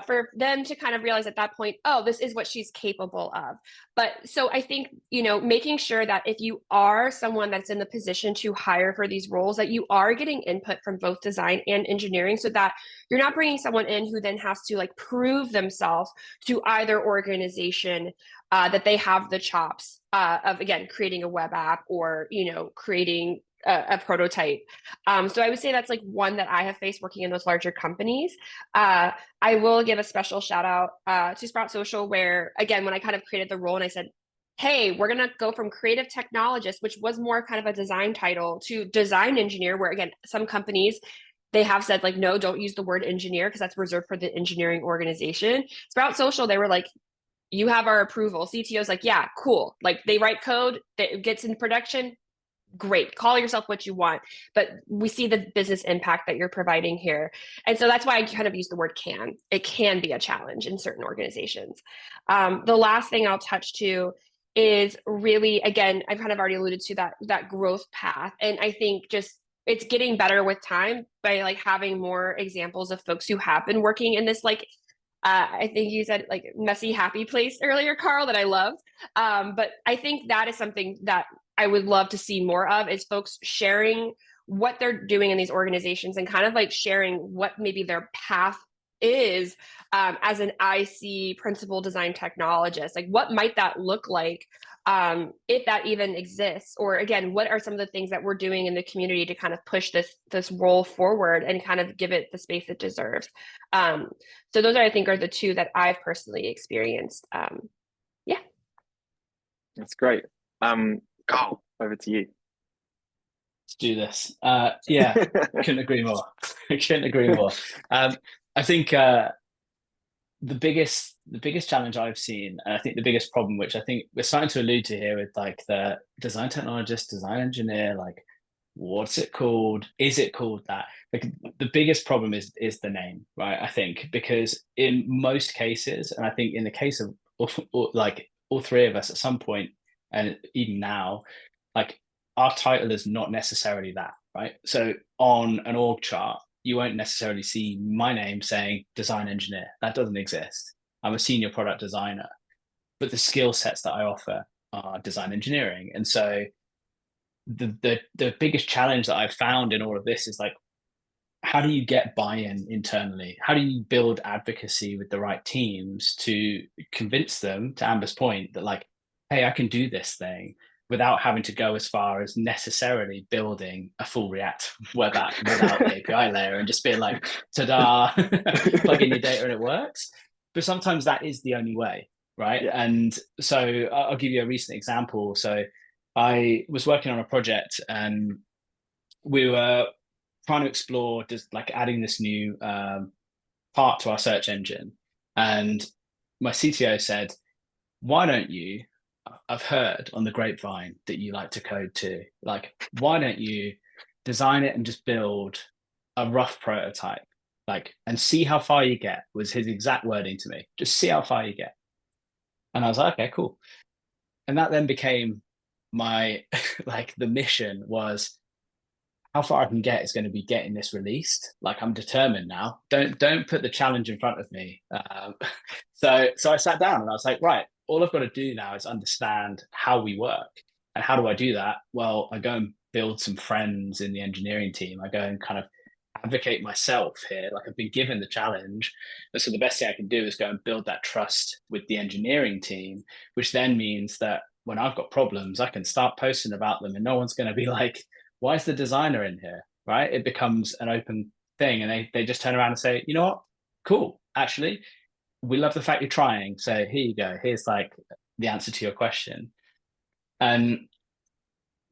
for them to kind of realize at that point, oh, this is what she's capable of. But so I think, you know, making sure that if you are someone that's in the position to hire for these roles, that you are getting input from both design and engineering, so that you're not bringing someone in who then has to like prove themselves to either organization that they have the chops of, again, creating a web app or, you know, creating a prototype. So I would say that's like one that I have faced working in those larger companies. I will give a special shout out to Sprout Social, where, again, when I kind of created the role and I said, hey, we're going to go from creative technologist, which was more kind of a design title, to design engineer, where, again, some companies, they have said like, no, don't use the word engineer because that's reserved for the engineering organization. Sprout Social, they were like, you have our approval. CTO's like, yeah, cool. Like, they write code that gets in production. Great. Call yourself what you want. But we see the business impact that you're providing here. And so that's why I kind of use the word can. It can be a challenge in certain organizations. The last thing I'll touch to is really, again, I've kind of already alluded to that growth path. And I think just it's getting better with time by like having more examples of folks who have been working in this, like, I think you said like messy, happy place earlier, Carl, that I loved. But I think that is something that I would love to see more of, is folks sharing what they're doing in these organizations and kind of like sharing what maybe their path is as an IC principal design technologist. Like, what might that look like if that even exists? Or again, what are some of the things that we're doing in the community to kind of push this role forward and kind of give it the space it deserves? So those, I think, are the two that I've personally experienced. Yeah. That's great. Carl, over to you. Let's do this. Yeah, couldn't agree more. I couldn't agree more. I think the biggest challenge I've seen, and I think the biggest problem, which I think we're starting to allude to here with like the design technologist, design engineer, like, what's it called? Is it called that? Like, the biggest problem is the name, right? I think, because in most cases, and I think in the case of like all three of us at some point, and even now, like, our title is not necessarily that, right? So on an org chart, you won't necessarily see my name saying design engineer. That doesn't exist. I'm a senior product designer, but the skill sets that I offer are design engineering. And so the biggest challenge that I've found in all of this is like, how do you get buy-in internally? How do you build advocacy with the right teams to convince them, to Amber's point, that like, hey, I can do this thing, without having to go as far as necessarily building a full React web app without the API layer and just being like, ta-da, plug in your data and it works. But sometimes that is the only way, right? Yeah. And so I'll give you a recent example. So I was working on a project and we were trying to explore just like adding this new part to our search engine. And my CTO said, why don't you, I've heard on the grapevine that you like to code too. Like, why don't you design it and just build a rough prototype, like, and see how far you get, was his exact wording to me. Just see how far you get. And I was like, okay, cool. And that then became my, like, the mission was, how far I can get is going to be getting this released. Like, I'm determined now. Don't put the challenge in front of me. So I sat down and I was like, right, all I've got to do now is understand how we work. And how do I do that? Well, I go and build some friends in the engineering team. I go and kind of advocate myself here. Like, I've been given the challenge. And so the best thing I can do is go and build that trust with the engineering team, which then means that when I've got problems, I can start posting about them and no one's going to be like, why is the designer in here, right? It becomes an open thing. And they just turn around and say, you know what? Cool. Actually, we love the fact you're trying. So here you go. Here's like the answer to your question. And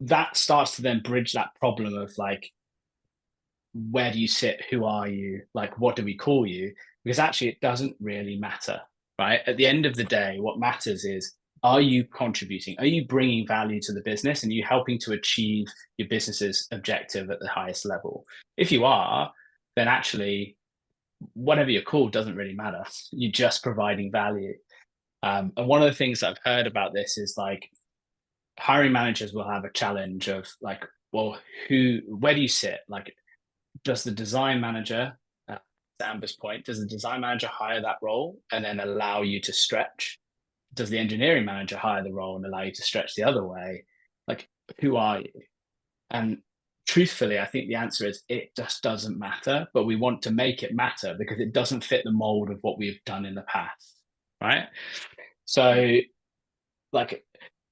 that starts to then bridge that problem of like, where do you sit? Who are you? Like, what do we call you? Because actually, it doesn't really matter, right? At the end of the day, what matters is, are you contributing? Are you bringing value to the business? And are you helping to achieve your business's objective at the highest level? If you are, then actually, whatever you're called doesn't really matter. You're just providing value. And one of the things I've heard about this is like, hiring managers will have a challenge of like, well, where do you sit? Like, does the design manager, to Amber's point, does the design manager hire that role and then allow you to stretch? Does the engineering manager hire the role and allow you to stretch the other way? Like, who are you? And truthfully, I think the answer is it just doesn't matter, but we want to make it matter because it doesn't fit the mold of what we've done in the past, right? So, like,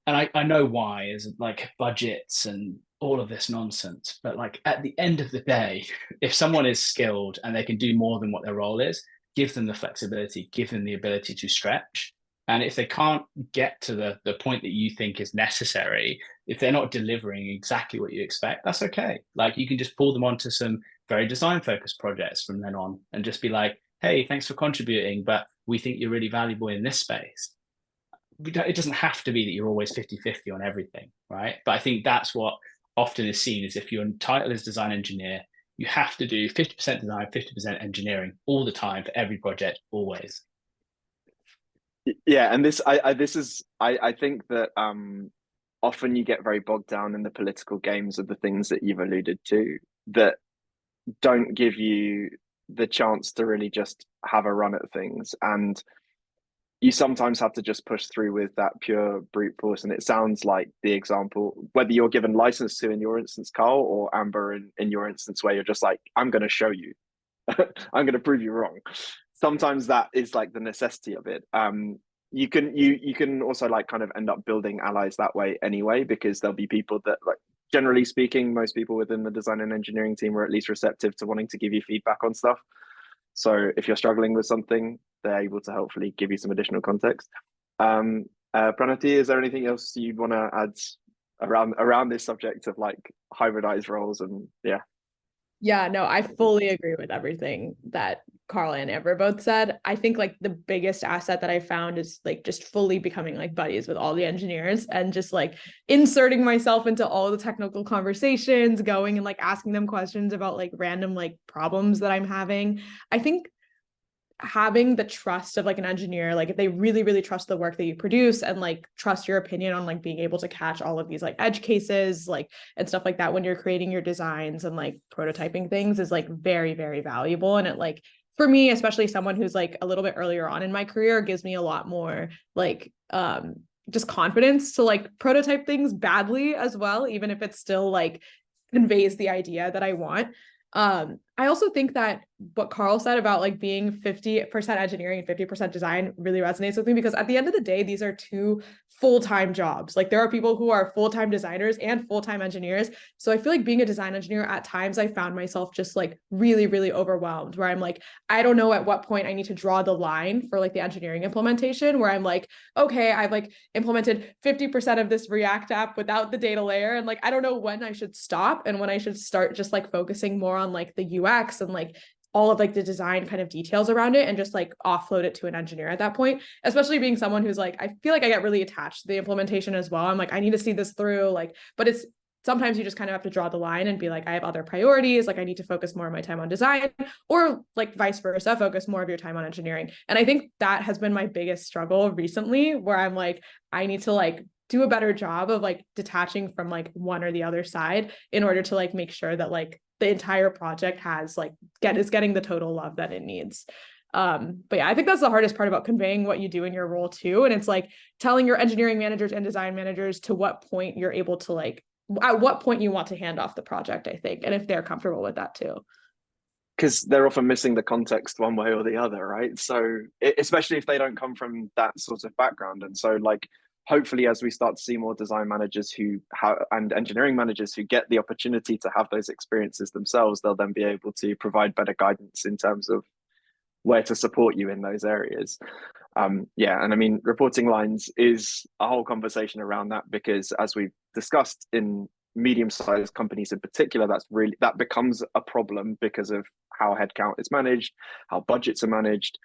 and I know why, is like budgets and all of this nonsense, but like at the end of the day, if someone is skilled and they can do more than what their role is, give them the flexibility, give them the ability to stretch. And if they can't get to the point that you think is necessary, if they're not delivering exactly what you expect, that's okay. Like, you can just pull them onto some very design focused projects from then on and just be like, hey, thanks for contributing, but we think you're really valuable in this space. It doesn't have to be that you're always 50-50 on everything, right? But I think that's what often is seen, is if your title is design engineer, you have to do 50% design, 50% engineering all the time for every project, always. Yeah, and I think that often you get very bogged down in the political games of the things that you've alluded to that don't give you the chance to really just have a run at things. And you sometimes have to just push through with that pure brute force. And it sounds like the example, whether you're given license to in your instance, Carl, or Amber in your instance, where you're just like, I'm going to show you, I'm going to prove you wrong. Sometimes that is like the necessity of it. You can also like kind of end up building allies that way anyway, because there'll be people that, like, generally speaking, most people within the design and engineering team are at least receptive to wanting to give you feedback on stuff. So if you're struggling with something, they're able to hopefully give you some additional context. Pranati, is there anything else you'd want to add around this subject of like hybridized roles? And Yeah, no, I fully agree with everything that Carl and Amber both said. I think like the biggest asset that I found is like just fully becoming like buddies with all the engineers and just like inserting myself into all the technical conversations, going and like asking them questions about like random like problems that I'm having. I think having the trust of like an engineer, like if they really, really trust the work that you produce and like trust your opinion on like being able to catch all of these like edge cases, like and stuff like that when you're creating your designs and like prototyping things, is like very, very valuable. And it like, for me, especially someone who's like a little bit earlier on in my career, gives me a lot more like just confidence to like prototype things badly as well, even if it still like conveys the idea that I want. I also think that what Carl said about like being 50% engineering and 50% design really resonates with me, because at the end of the day, these are two full-time jobs. Like there are people who are full-time designers and full-time engineers. So I feel like being a design engineer, at times I found myself just like really, really overwhelmed, where I'm like, I don't know at what point I need to draw the line for like the engineering implementation, where I'm like, okay, I've like implemented 50% of this React app without the data layer. And like, I don't know when I should stop and when I should start just like focusing more on like the UX and like all of like the design kind of details around it, and just like offload it to an engineer at that point, especially being someone who's like, I feel like I get really attached to the implementation as well. I'm like, I need to see this through, like, but it's sometimes you just kind of have to draw the line and be like, I have other priorities. Like I need to focus more of my time on design, or like vice versa, focus more of your time on engineering. And I think that has been my biggest struggle recently, where I'm like, I need to like do a better job of like detaching from like one or the other side in order to like make sure that like the entire project has like is getting the total love that it needs. But yeah, I think that's the hardest part about conveying what you do in your role too. And it's like telling your engineering managers and design managers to what point you're able to like, at what point you want to hand off the project, I think, and if they're comfortable with that too. Because they're often missing the context one way or the other, right? So especially if they don't come from that sort of background. And so like, hopefully as we start to see more design managers who have, and engineering managers who get the opportunity to have those experiences themselves, they'll then be able to provide better guidance in terms of where to support you in those areas. Yeah, and I mean, reporting lines is a whole conversation around that, because as we've discussed, in medium-sized companies in particular, that becomes a problem because of how headcount is managed, how budgets are managed,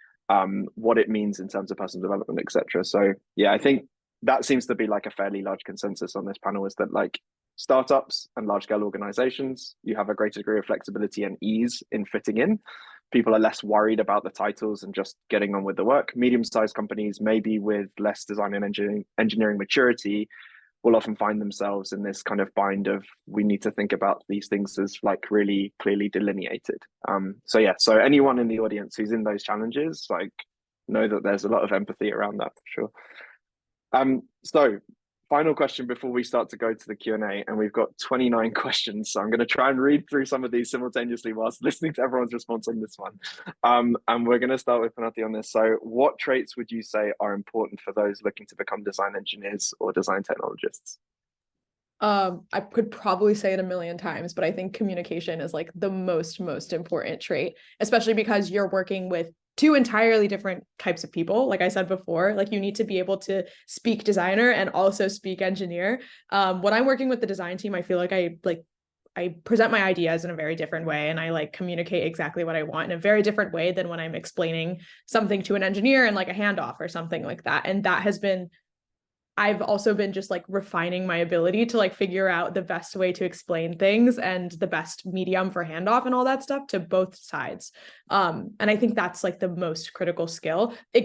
what it means in terms of personal development, etc. So yeah, I think that seems to be like a fairly large consensus on this panel, is that like startups and large-scale organizations, you have a greater degree of flexibility and ease in fitting in. People are less worried about the titles and just getting on with the work. Medium-sized companies, maybe with less design and engineering maturity, will often find themselves in this kind of bind of, we need to think about these things as like really clearly delineated. So yeah, so anyone in the audience who's in those challenges, like, know that there's a lot of empathy around that for sure. So final question before we start to go to the Q&A, and we've got 29 questions, so I'm going to try and read through some of these simultaneously whilst listening to everyone's response on this one. And we're going to start with Panellists on this. So what traits would you say are important for those looking to become design engineers or design technologists? I could probably say it a million times, but I think communication is like the most important trait, especially because you're working with two entirely different types of people. Like I said before, like you need to be able to speak designer and also speak engineer. When I'm working with the design team, I feel like I present my ideas in a very different way, and I like communicate exactly what I want in a very different way than when I'm explaining something to an engineer and like a handoff or something like that. And that has been, I've also been just like refining my ability to like figure out the best way to explain things and the best medium for handoff and all that stuff to both sides. And I think that's like the most critical skill. I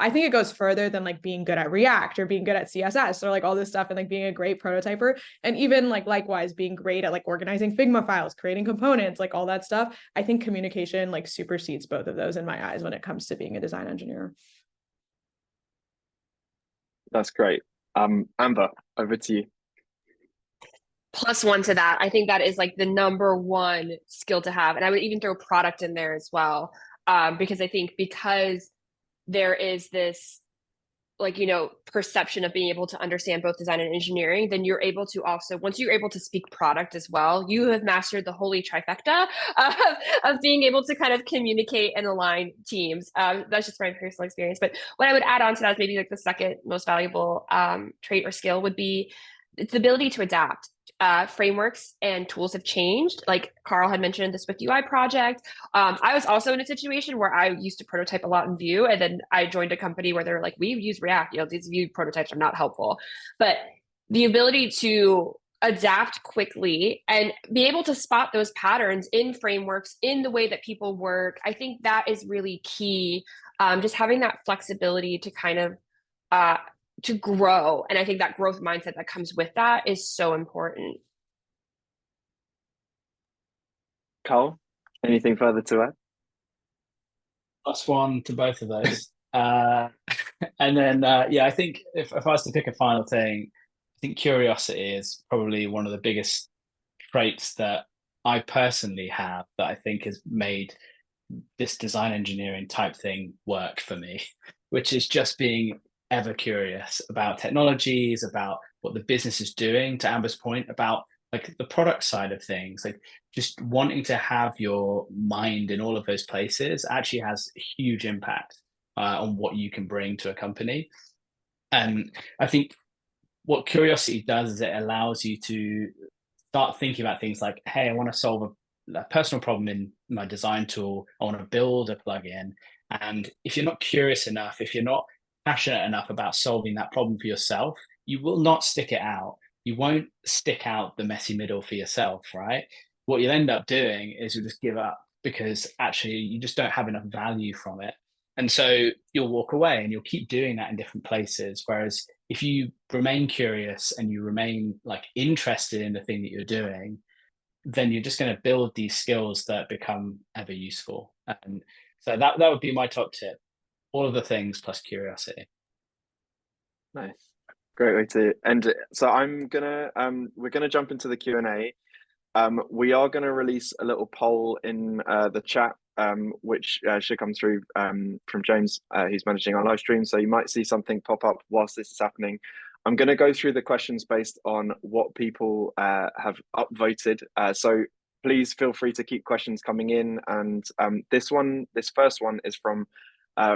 think it goes further than like being good at React or being good at CSS or like all this stuff, and like being a great prototyper, and even like likewise being great at like organizing Figma files, creating components, like all that stuff. I think communication like supersedes both of those in my eyes when it comes to being a design engineer. That's great. Amber, over to you. +1 to that. I think that is like the #1 skill to have. And I would even throw product in there as well. Because I think because there is this like, perception of being able to understand both design and engineering, then you're able to also, once you're able to speak product as well, you have mastered the holy trifecta of being able to kind of communicate and align teams. That's just my personal experience. But what I would add on to that is maybe like the second most valuable trait or skill would be it's the ability to adapt. Frameworks and tools have changed. Like Carl had mentioned the Swift UI project. I was also in a situation where I used to prototype a lot in Vue, and then I joined a company where they're like, we use React, these Vue prototypes are not helpful. But the ability to adapt quickly and be able to spot those patterns in frameworks, in the way that people work, I think that is really key. Just having that flexibility to kind of to grow. And I think that growth mindset that comes with that is so important. Carl, anything further to add? +1 to both of those. And then, yeah, I think if I was to pick a final thing, I think curiosity is probably one of the biggest traits that I personally have that I think has made this design engineering type thing work for me, which is just being ever curious about technologies, about what the business is doing, to Amber's point, about like the product side of things. Like just wanting to have your mind in all of those places actually has a huge impact on what you can bring to a company. And I think what curiosity does is it allows you to start thinking about things like, hey, I want to solve a personal problem in my design tool. I want to build a plugin. And if you're not curious enough, if you're not passionate enough about solving that problem for yourself, you will not stick it out. You won't stick out the messy middle for yourself, right? What you'll end up doing is you'll just give up because actually you just don't have enough value from it. And so you'll walk away and you'll keep doing that in different places. Whereas if you remain curious and you remain like interested in the thing that you're doing, then you're just going to build these skills that become ever useful. And so that would be my top tip. All of the things plus curiosity. Nice. Great way to end it. So we're gonna jump into the Q&A. We are gonna release a little poll in the chat, which should come through from James, who's managing our live stream. So you might see something pop up whilst this is happening. I'm gonna go through the questions based on what people have upvoted. So please feel free to keep questions coming in. And this first one is from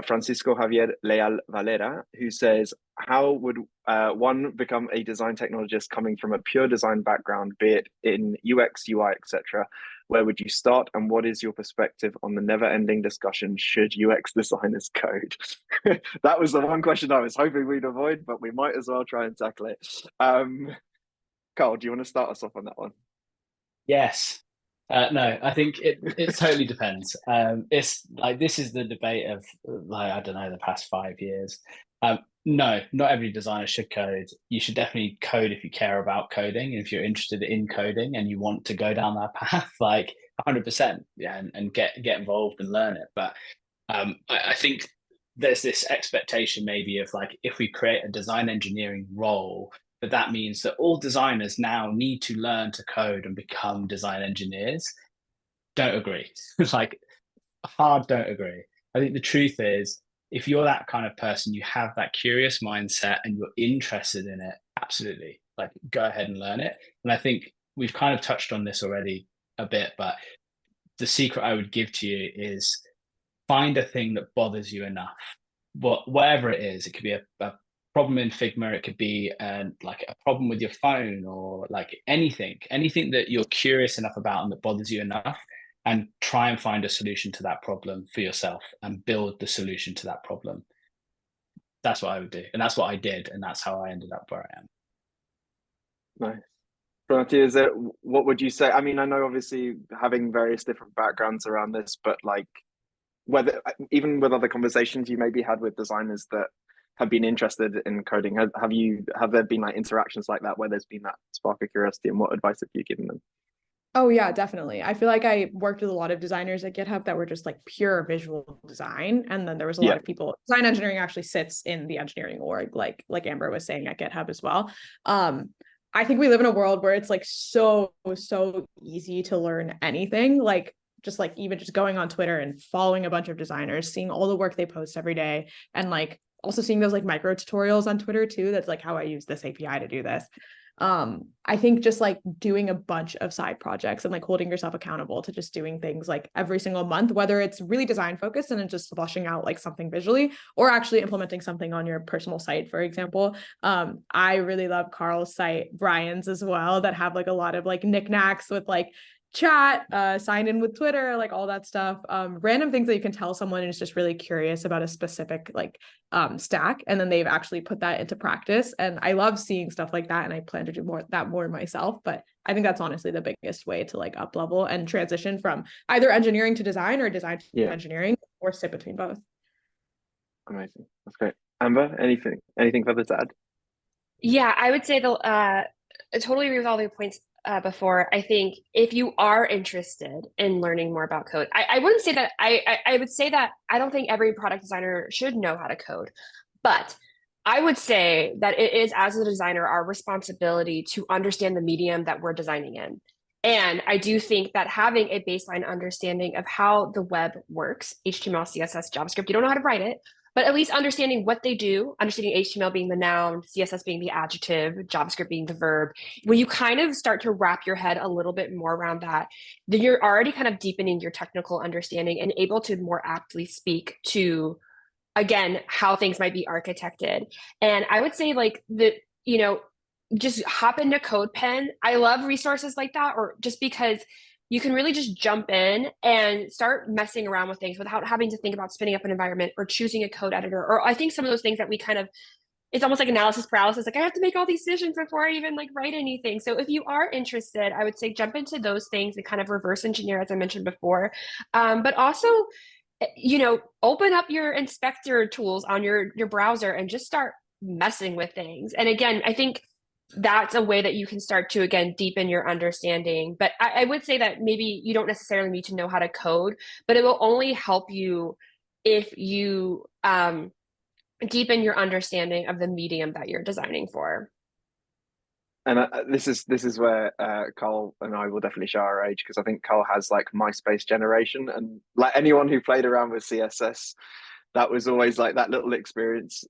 Francisco Javier Leal Valera, who says, how would one become a design technologist coming from a pure design background, be it in UX, UI, etc.? Where would you start, and what is your perspective on the never-ending discussion, should UX designers code? That was the one question I was hoping we'd avoid, but we might as well try and tackle it. Carl, do you want to start us off on that one? Yes. No, I think it totally depends. It's like, this is the debate of, like, I don't know, the past 5 years. No, not every designer should code. You should definitely code if you care about coding, and if you're interested in coding and you want to go down that path, like 100%, yeah, and get involved and learn it. But I think there's this expectation maybe of, like, if we create a design engineering role, that means that all designers now need to learn to code and become design engineers. Don't agree. Like, don't agree. I think the truth is, if you're that kind of person, you have that curious mindset and you're interested in it, absolutely, like, go ahead and learn it. And I think we've kind of touched on this already a bit, but the secret I would give to you is find a thing that bothers you enough. Whatever it is, it could be a problem in Figma, it could be like a problem with your phone, or like anything that you're curious enough about and that bothers you enough, and try and find a solution to that problem for yourself and build the solution to that problem. That's what I would do, and that's what I did, and that's how I ended up where I am. Nice. Pranati, what would you say? I mean, I know obviously having various different backgrounds around this, but like, whether even with other conversations you maybe had with designers that have been interested in coding, have there been like interactions like that where there's been that spark of curiosity, and what advice have you given them? Oh yeah, definitely. I feel like I worked with a lot of designers at GitHub that were just like pure visual design, and then there was a lot of people. Design engineering actually sits in the engineering org, like Amber was saying, at GitHub as well. I think we live in a world where it's like so easy to learn anything, like just like even just going on Twitter and following a bunch of designers, seeing all the work they post every day, and like also seeing those like micro tutorials on Twitter too. That's like how I use this API to do this. I think just like doing a bunch of side projects and like holding yourself accountable to just doing things like every single month, whether it's really design focused and just fleshing out like something visually, or actually implementing something on your personal site, for example. I really love Carl's site, Brian's as well, that have like a lot of like knickknacks with like chat, sign in with Twitter, like all that stuff, random things that you can tell someone is just really curious about a specific like stack, and then they've actually put that into practice. And I love seeing stuff like that, and I plan to do more myself. But I think that's honestly the biggest way to like up level and transition from either engineering to design or design to engineering, or sit between both. Amazing, that's great. Amber, anything further to add? Yeah, I would say I totally agree with all the points before. I think if you are interested in learning more about code, I wouldn't say that I would say that I don't think every product designer should know how to code, but I would say that it is, as a designer, our responsibility to understand the medium that we're designing in. And I do think that having a baseline understanding of how the web works, HTML, CSS, JavaScript, you don't know how to write it, but at least understanding what they do, understanding HTML being the noun, CSS being the adjective, JavaScript being the verb, when you kind of start to wrap your head a little bit more around that, then you're already kind of deepening your technical understanding and able to more aptly speak to, again, how things might be architected. And I would say like just hop into CodePen. I love resources like that, or just because you can really just jump in and start messing around with things without having to think about spinning up an environment or choosing a code editor. Or I think some of those things that we kind of, it's almost like analysis paralysis. Like I have to make all these decisions before I even like write anything. So if you are interested, I would say jump into those things and kind of reverse engineer, as I mentioned before. But also, open up your inspector tools on your browser and just start messing with things. And again, I think that's a way that you can start to, again, deepen your understanding. But I would say that maybe you don't necessarily need to know how to code, but it will only help you if you deepen your understanding of the medium that you're designing for. And this is where Carl and I will definitely show our age, because I think Carl has like MySpace generation, and like anyone who played around with CSS, that was always like that little experience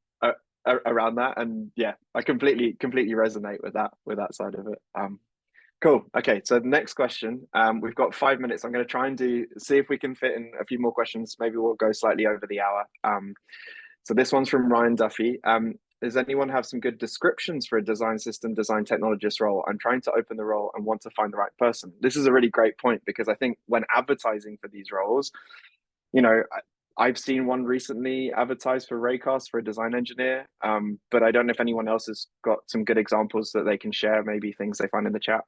around that. And yeah, I completely resonate with that side of it. Cool. Okay, so the next question, we've got 5 minutes. I'm going to try and see if we can fit in a few more questions. Maybe we'll go slightly over the hour. So this one's from Ryan Duffy. Does anyone have some good descriptions for a design system, design technologist role? I'm trying to open the role and want to find the right person. This is a really great point, because I think when advertising for these roles, you know, I've seen one recently advertised for Raycast for a design engineer, but I don't know if anyone else has got some good examples that they can share, maybe things they find in the chat.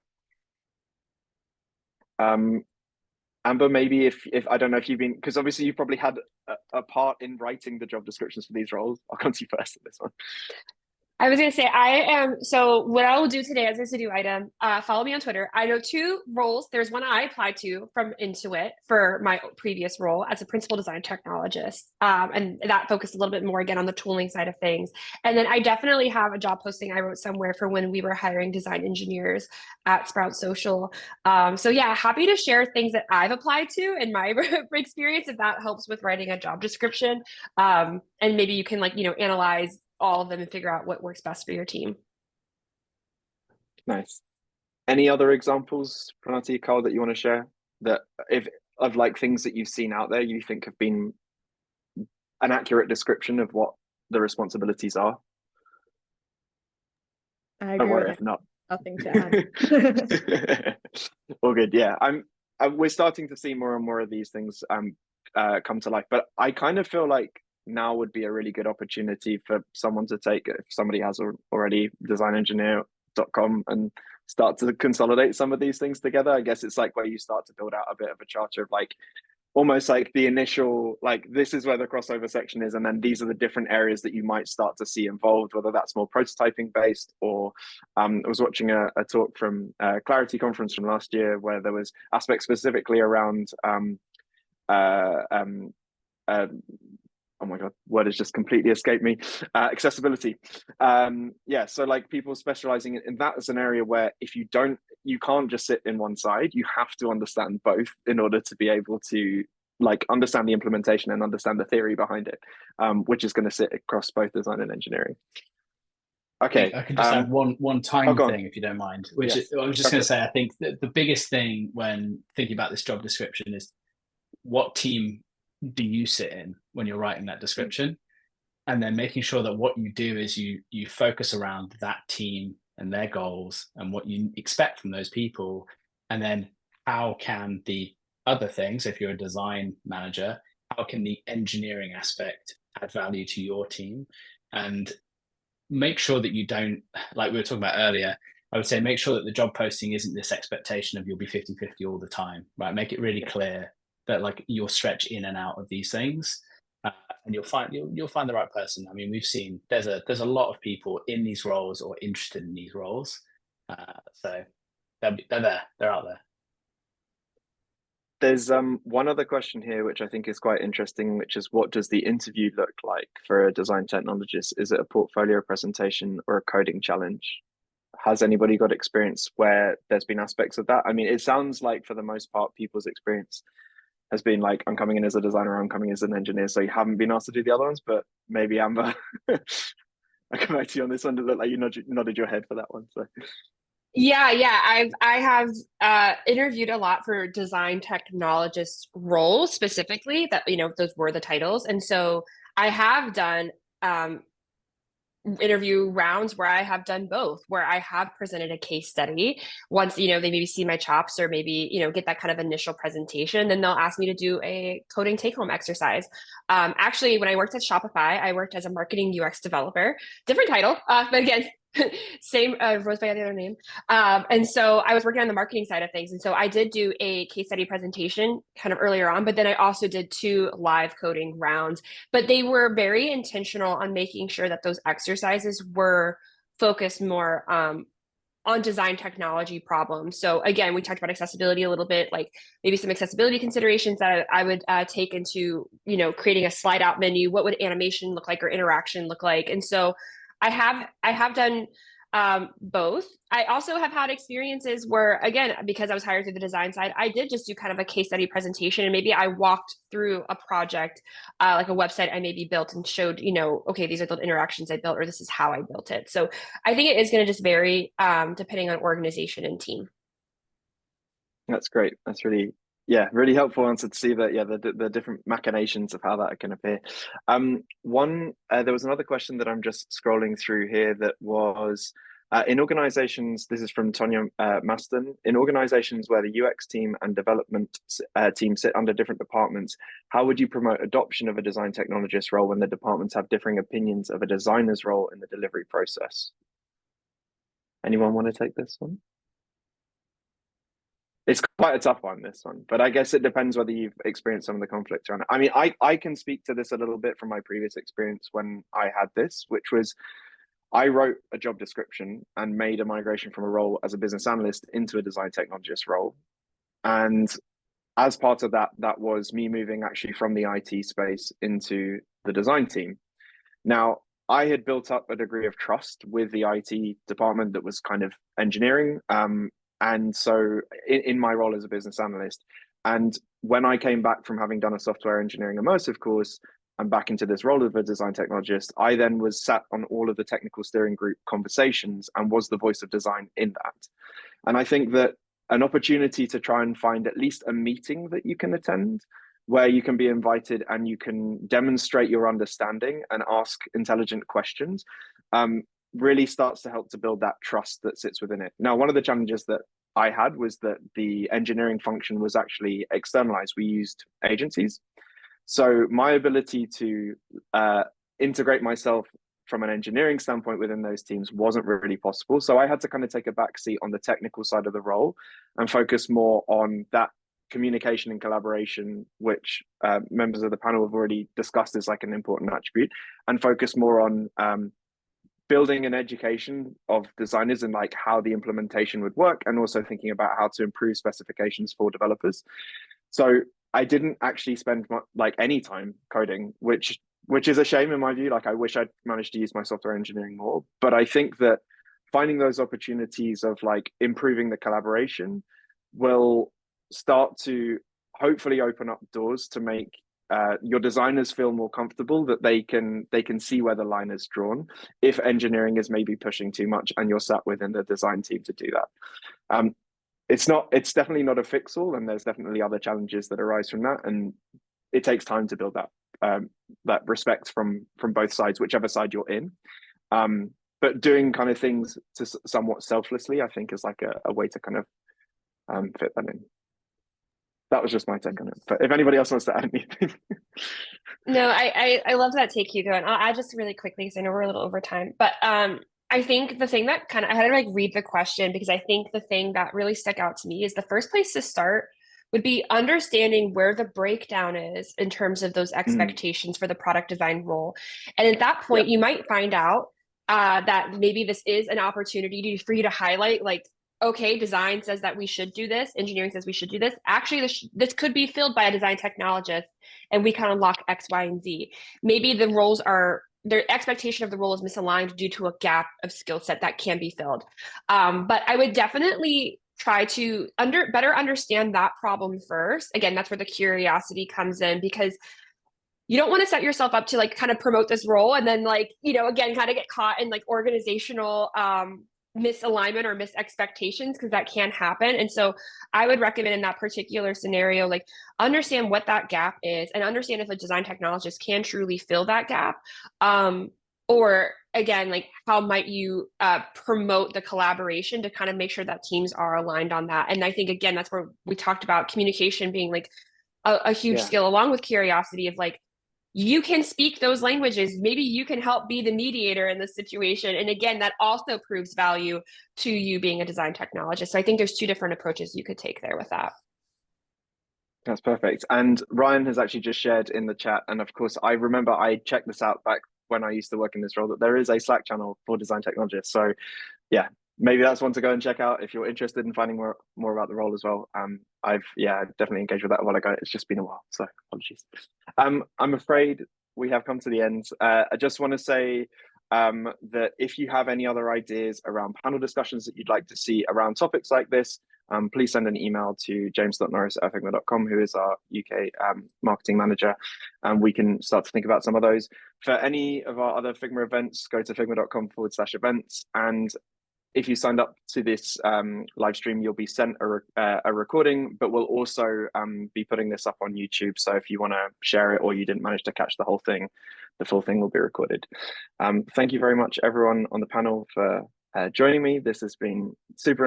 Amber, maybe if I don't know if you've been, because obviously you've probably had a part in writing the job descriptions for these roles. I'll come to you first on this one. I was going to say, so what I will do today as a to-do item, follow me on Twitter. I know 2 roles. There's one I applied to from Intuit for my previous role as a principal design technologist. And that focused a little bit more again on the tooling side of things. And then I definitely have a job posting I wrote somewhere for when we were hiring design engineers at Sprout Social. So yeah, happy to share things that I've applied to in my experience, if that helps with writing a job description. And maybe you can analyze all of them and figure out what works best for your team. Nice. Any other examples, Pranati, Carl, that you want to share that of like things that you've seen out there you think have been an accurate description of what the responsibilities are? I agree. Don't worry if not. Nothing to add. All good. Yeah, we're starting to see more and more of these things come to life, but I kind of feel like now would be a really good opportunity for someone to take, if somebody has already, designengineer.com, and start to consolidate some of these things together. I guess it's like where you start to build out a bit of a charter of like almost like the initial, like this is where the crossover section is, and then these are the different areas that you might start to see involved, whether that's more prototyping based or I was watching a talk from Clarity Conference from last year where there was aspects specifically around oh my god, word has just completely escaped me. Accessibility. Yeah, so like people specializing in that as an area where if you can't just sit in one side, you have to understand both in order to be able to like understand the implementation and understand the theory behind it, which is going to sit across both design and engineering. Okay, I can just add one tiny thing, if you don't mind. Which yes. I was just going to say, I think that the biggest thing when thinking about this job description is what team do you sit in when you're writing that description, and then making sure that what you do is you focus around that team and their goals and what you expect from those people, and then how can the other things, if you're a design manager, how can the engineering aspect add value to your team, and make sure that you don't, like we were talking about earlier, I would say make sure that the job posting isn't this expectation of you'll be 50-50 all the time, right? Make it really clear that like you'll stretch in and out of these things, and you'll find the right person. I mean, we've seen there's a lot of people in these roles or interested in these roles, so they're there, they're out there. There's one other question here which I think is quite interesting, which is what does the interview look like for a design technologist? Is it a portfolio presentation or a coding challenge? Has anybody got experience where there's been aspects of that? I mean, it sounds like for the most part people's experience has been like, I'm coming in as a designer, I'm coming as an engineer, so you haven't been asked to do the other ones, but maybe Amber, I come back to you on this one. It looked like you nodded your head for that one. So I have interviewed a lot for design technologist roles specifically, that those were the titles, and so I have done interview rounds where I have done both, where I have presented a case study. Once they maybe see my chops or maybe get that kind of initial presentation, then they'll ask me to do a coding take-home exercise. Actually, when I worked at Shopify, I worked as a marketing UX developer, different title, but again, same, rose by the other name. And so I was working on the marketing side of things. And so I did do a case study presentation kind of earlier on, but then I also did 2 live coding rounds, but they were very intentional on making sure that those exercises were focused more on design technology problems. So again, we talked about accessibility a little bit, like maybe some accessibility considerations that I would take into, creating a slide out menu. What would animation look like or interaction look like? And so I have done both. I also have had experiences where, again, because I was hired through the design side, I did just do kind of a case study presentation, and maybe I walked through a project, like a website I maybe built and showed, okay, these are the interactions I built, or this is how I built it. So I think it is going to just vary depending on organization and team. That's great. That's really, yeah, really helpful answer to see that, yeah, the different machinations of how that can appear. There was another question that I'm just scrolling through here that was, in organizations, this is from Tonya Maston, in organizations where the UX team and development team sit under different departments, how would you promote adoption of a design technologist role when the departments have differing opinions of a designer's role in the delivery process? Anyone want to take this one? It's quite a tough one, this one, but I guess it depends whether you've experienced some of the conflict around it. I mean, I can speak to this a little bit from my previous experience when I had this, which was I wrote a job description and made a migration from a role as a business analyst into a design technologist role. And as part of that, that was me moving actually from the IT space into the design team. Now, I had built up a degree of trust with the IT department that was kind of engineering. And so in my role as a business analyst, and when I came back from having done a software engineering immersive course, I'm back into this role of a design technologist. I then was sat on all of the technical steering group conversations and was the voice of design in that. And I think that an opportunity to try and find at least a meeting that you can attend where you can be invited and you can demonstrate your understanding and ask intelligent questions, really starts to help to build that trust that sits within it. Now, one of the challenges that I had was that the engineering function was actually externalized. We used agencies. So my ability to integrate myself from an engineering standpoint within those teams wasn't really possible. So I had to kind of take a back seat on the technical side of the role and focus more on that communication and collaboration, which members of the panel have already discussed as like an important attribute, and focus more on building an education of designers and like how the implementation would work, and also thinking about how to improve specifications for developers. So I didn't actually spend like any time coding, which is a shame in my view. Like I wish I'd managed to use my software engineering more, but I think that finding those opportunities of like improving the collaboration will start to hopefully open up doors to make your designers feel more comfortable that they can see where the line is drawn if engineering is maybe pushing too much and you're sat within the design team to do that. It's definitely not a fix all, and there's definitely other challenges that arise from that, and it takes time to build that respect from both sides, whichever side you're in. But doing kind of things to somewhat selflessly, I think, is like a way to kind of fit that in. That was just my take on it. But if anybody else wants to add anything. No, I love that take, Hugo. And I'll add just really quickly because I know we're a little over time. But I think the thing that I had to like read the question, because I think the thing that really stuck out to me is the first place to start would be understanding where the breakdown is in terms of those expectations for the product design role. And at that point, you might find out that maybe this is an opportunity for you to highlight like, okay, design says that we should do this, engineering says we should do this. Actually, this could be filled by a design technologist, and we kind of lock X, Y, and Z. Maybe their expectation of the role is misaligned due to a gap of skill set that can be filled. But I would definitely try to better understand that problem first. Again, that's where the curiosity comes in, because you don't want to set yourself up to like kind of promote this role and then like, again, kind of get caught in like organizational misalignment or misexpectations, because that can happen. And so I would recommend in that particular scenario, like understand what that gap is and understand if a design technologist can truly fill that gap. Or again, like how might you promote the collaboration to kind of make sure that teams are aligned on that. And I think, again, that's where we talked about communication being like a huge skill, along with curiosity of like, you can speak those languages. Maybe you can help be the mediator in this situation. And again, that also proves value to you being a design technologist. So I think there's two different approaches you could take there with that. That's perfect. And Ryan has actually just shared in the chat. And of course, I remember I checked this out back when I used to work in this role, that there is a Slack channel for design technologists. So yeah, maybe that's one to go and check out if you're interested in finding more about the role as well. I've definitely engaged with that a while ago. It's just been a while, so apologies. I'm afraid we have come to the end. I just want to say that if you have any other ideas around panel discussions that you'd like to see around topics like this, please send an email to james.norris@figma.com, who is our UK marketing manager, and we can start to think about some of those. For any of our other Figma events, go to figma.com/events. And if you signed up to this live stream, you'll be sent a recording, but we'll also be putting this up on YouTube. So if you want to share it or you didn't manage to catch the whole thing, the full thing will be recorded. Thank you very much, everyone on the panel, for joining me. This has been super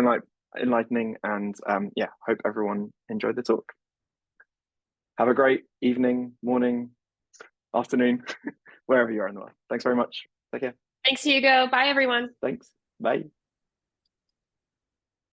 enlightening, and yeah, hope everyone enjoyed the talk. Have a great evening, morning, afternoon, wherever you are in the world. Thanks very much. Take care. Thanks, Hugo. Bye, everyone. Thanks. Bye.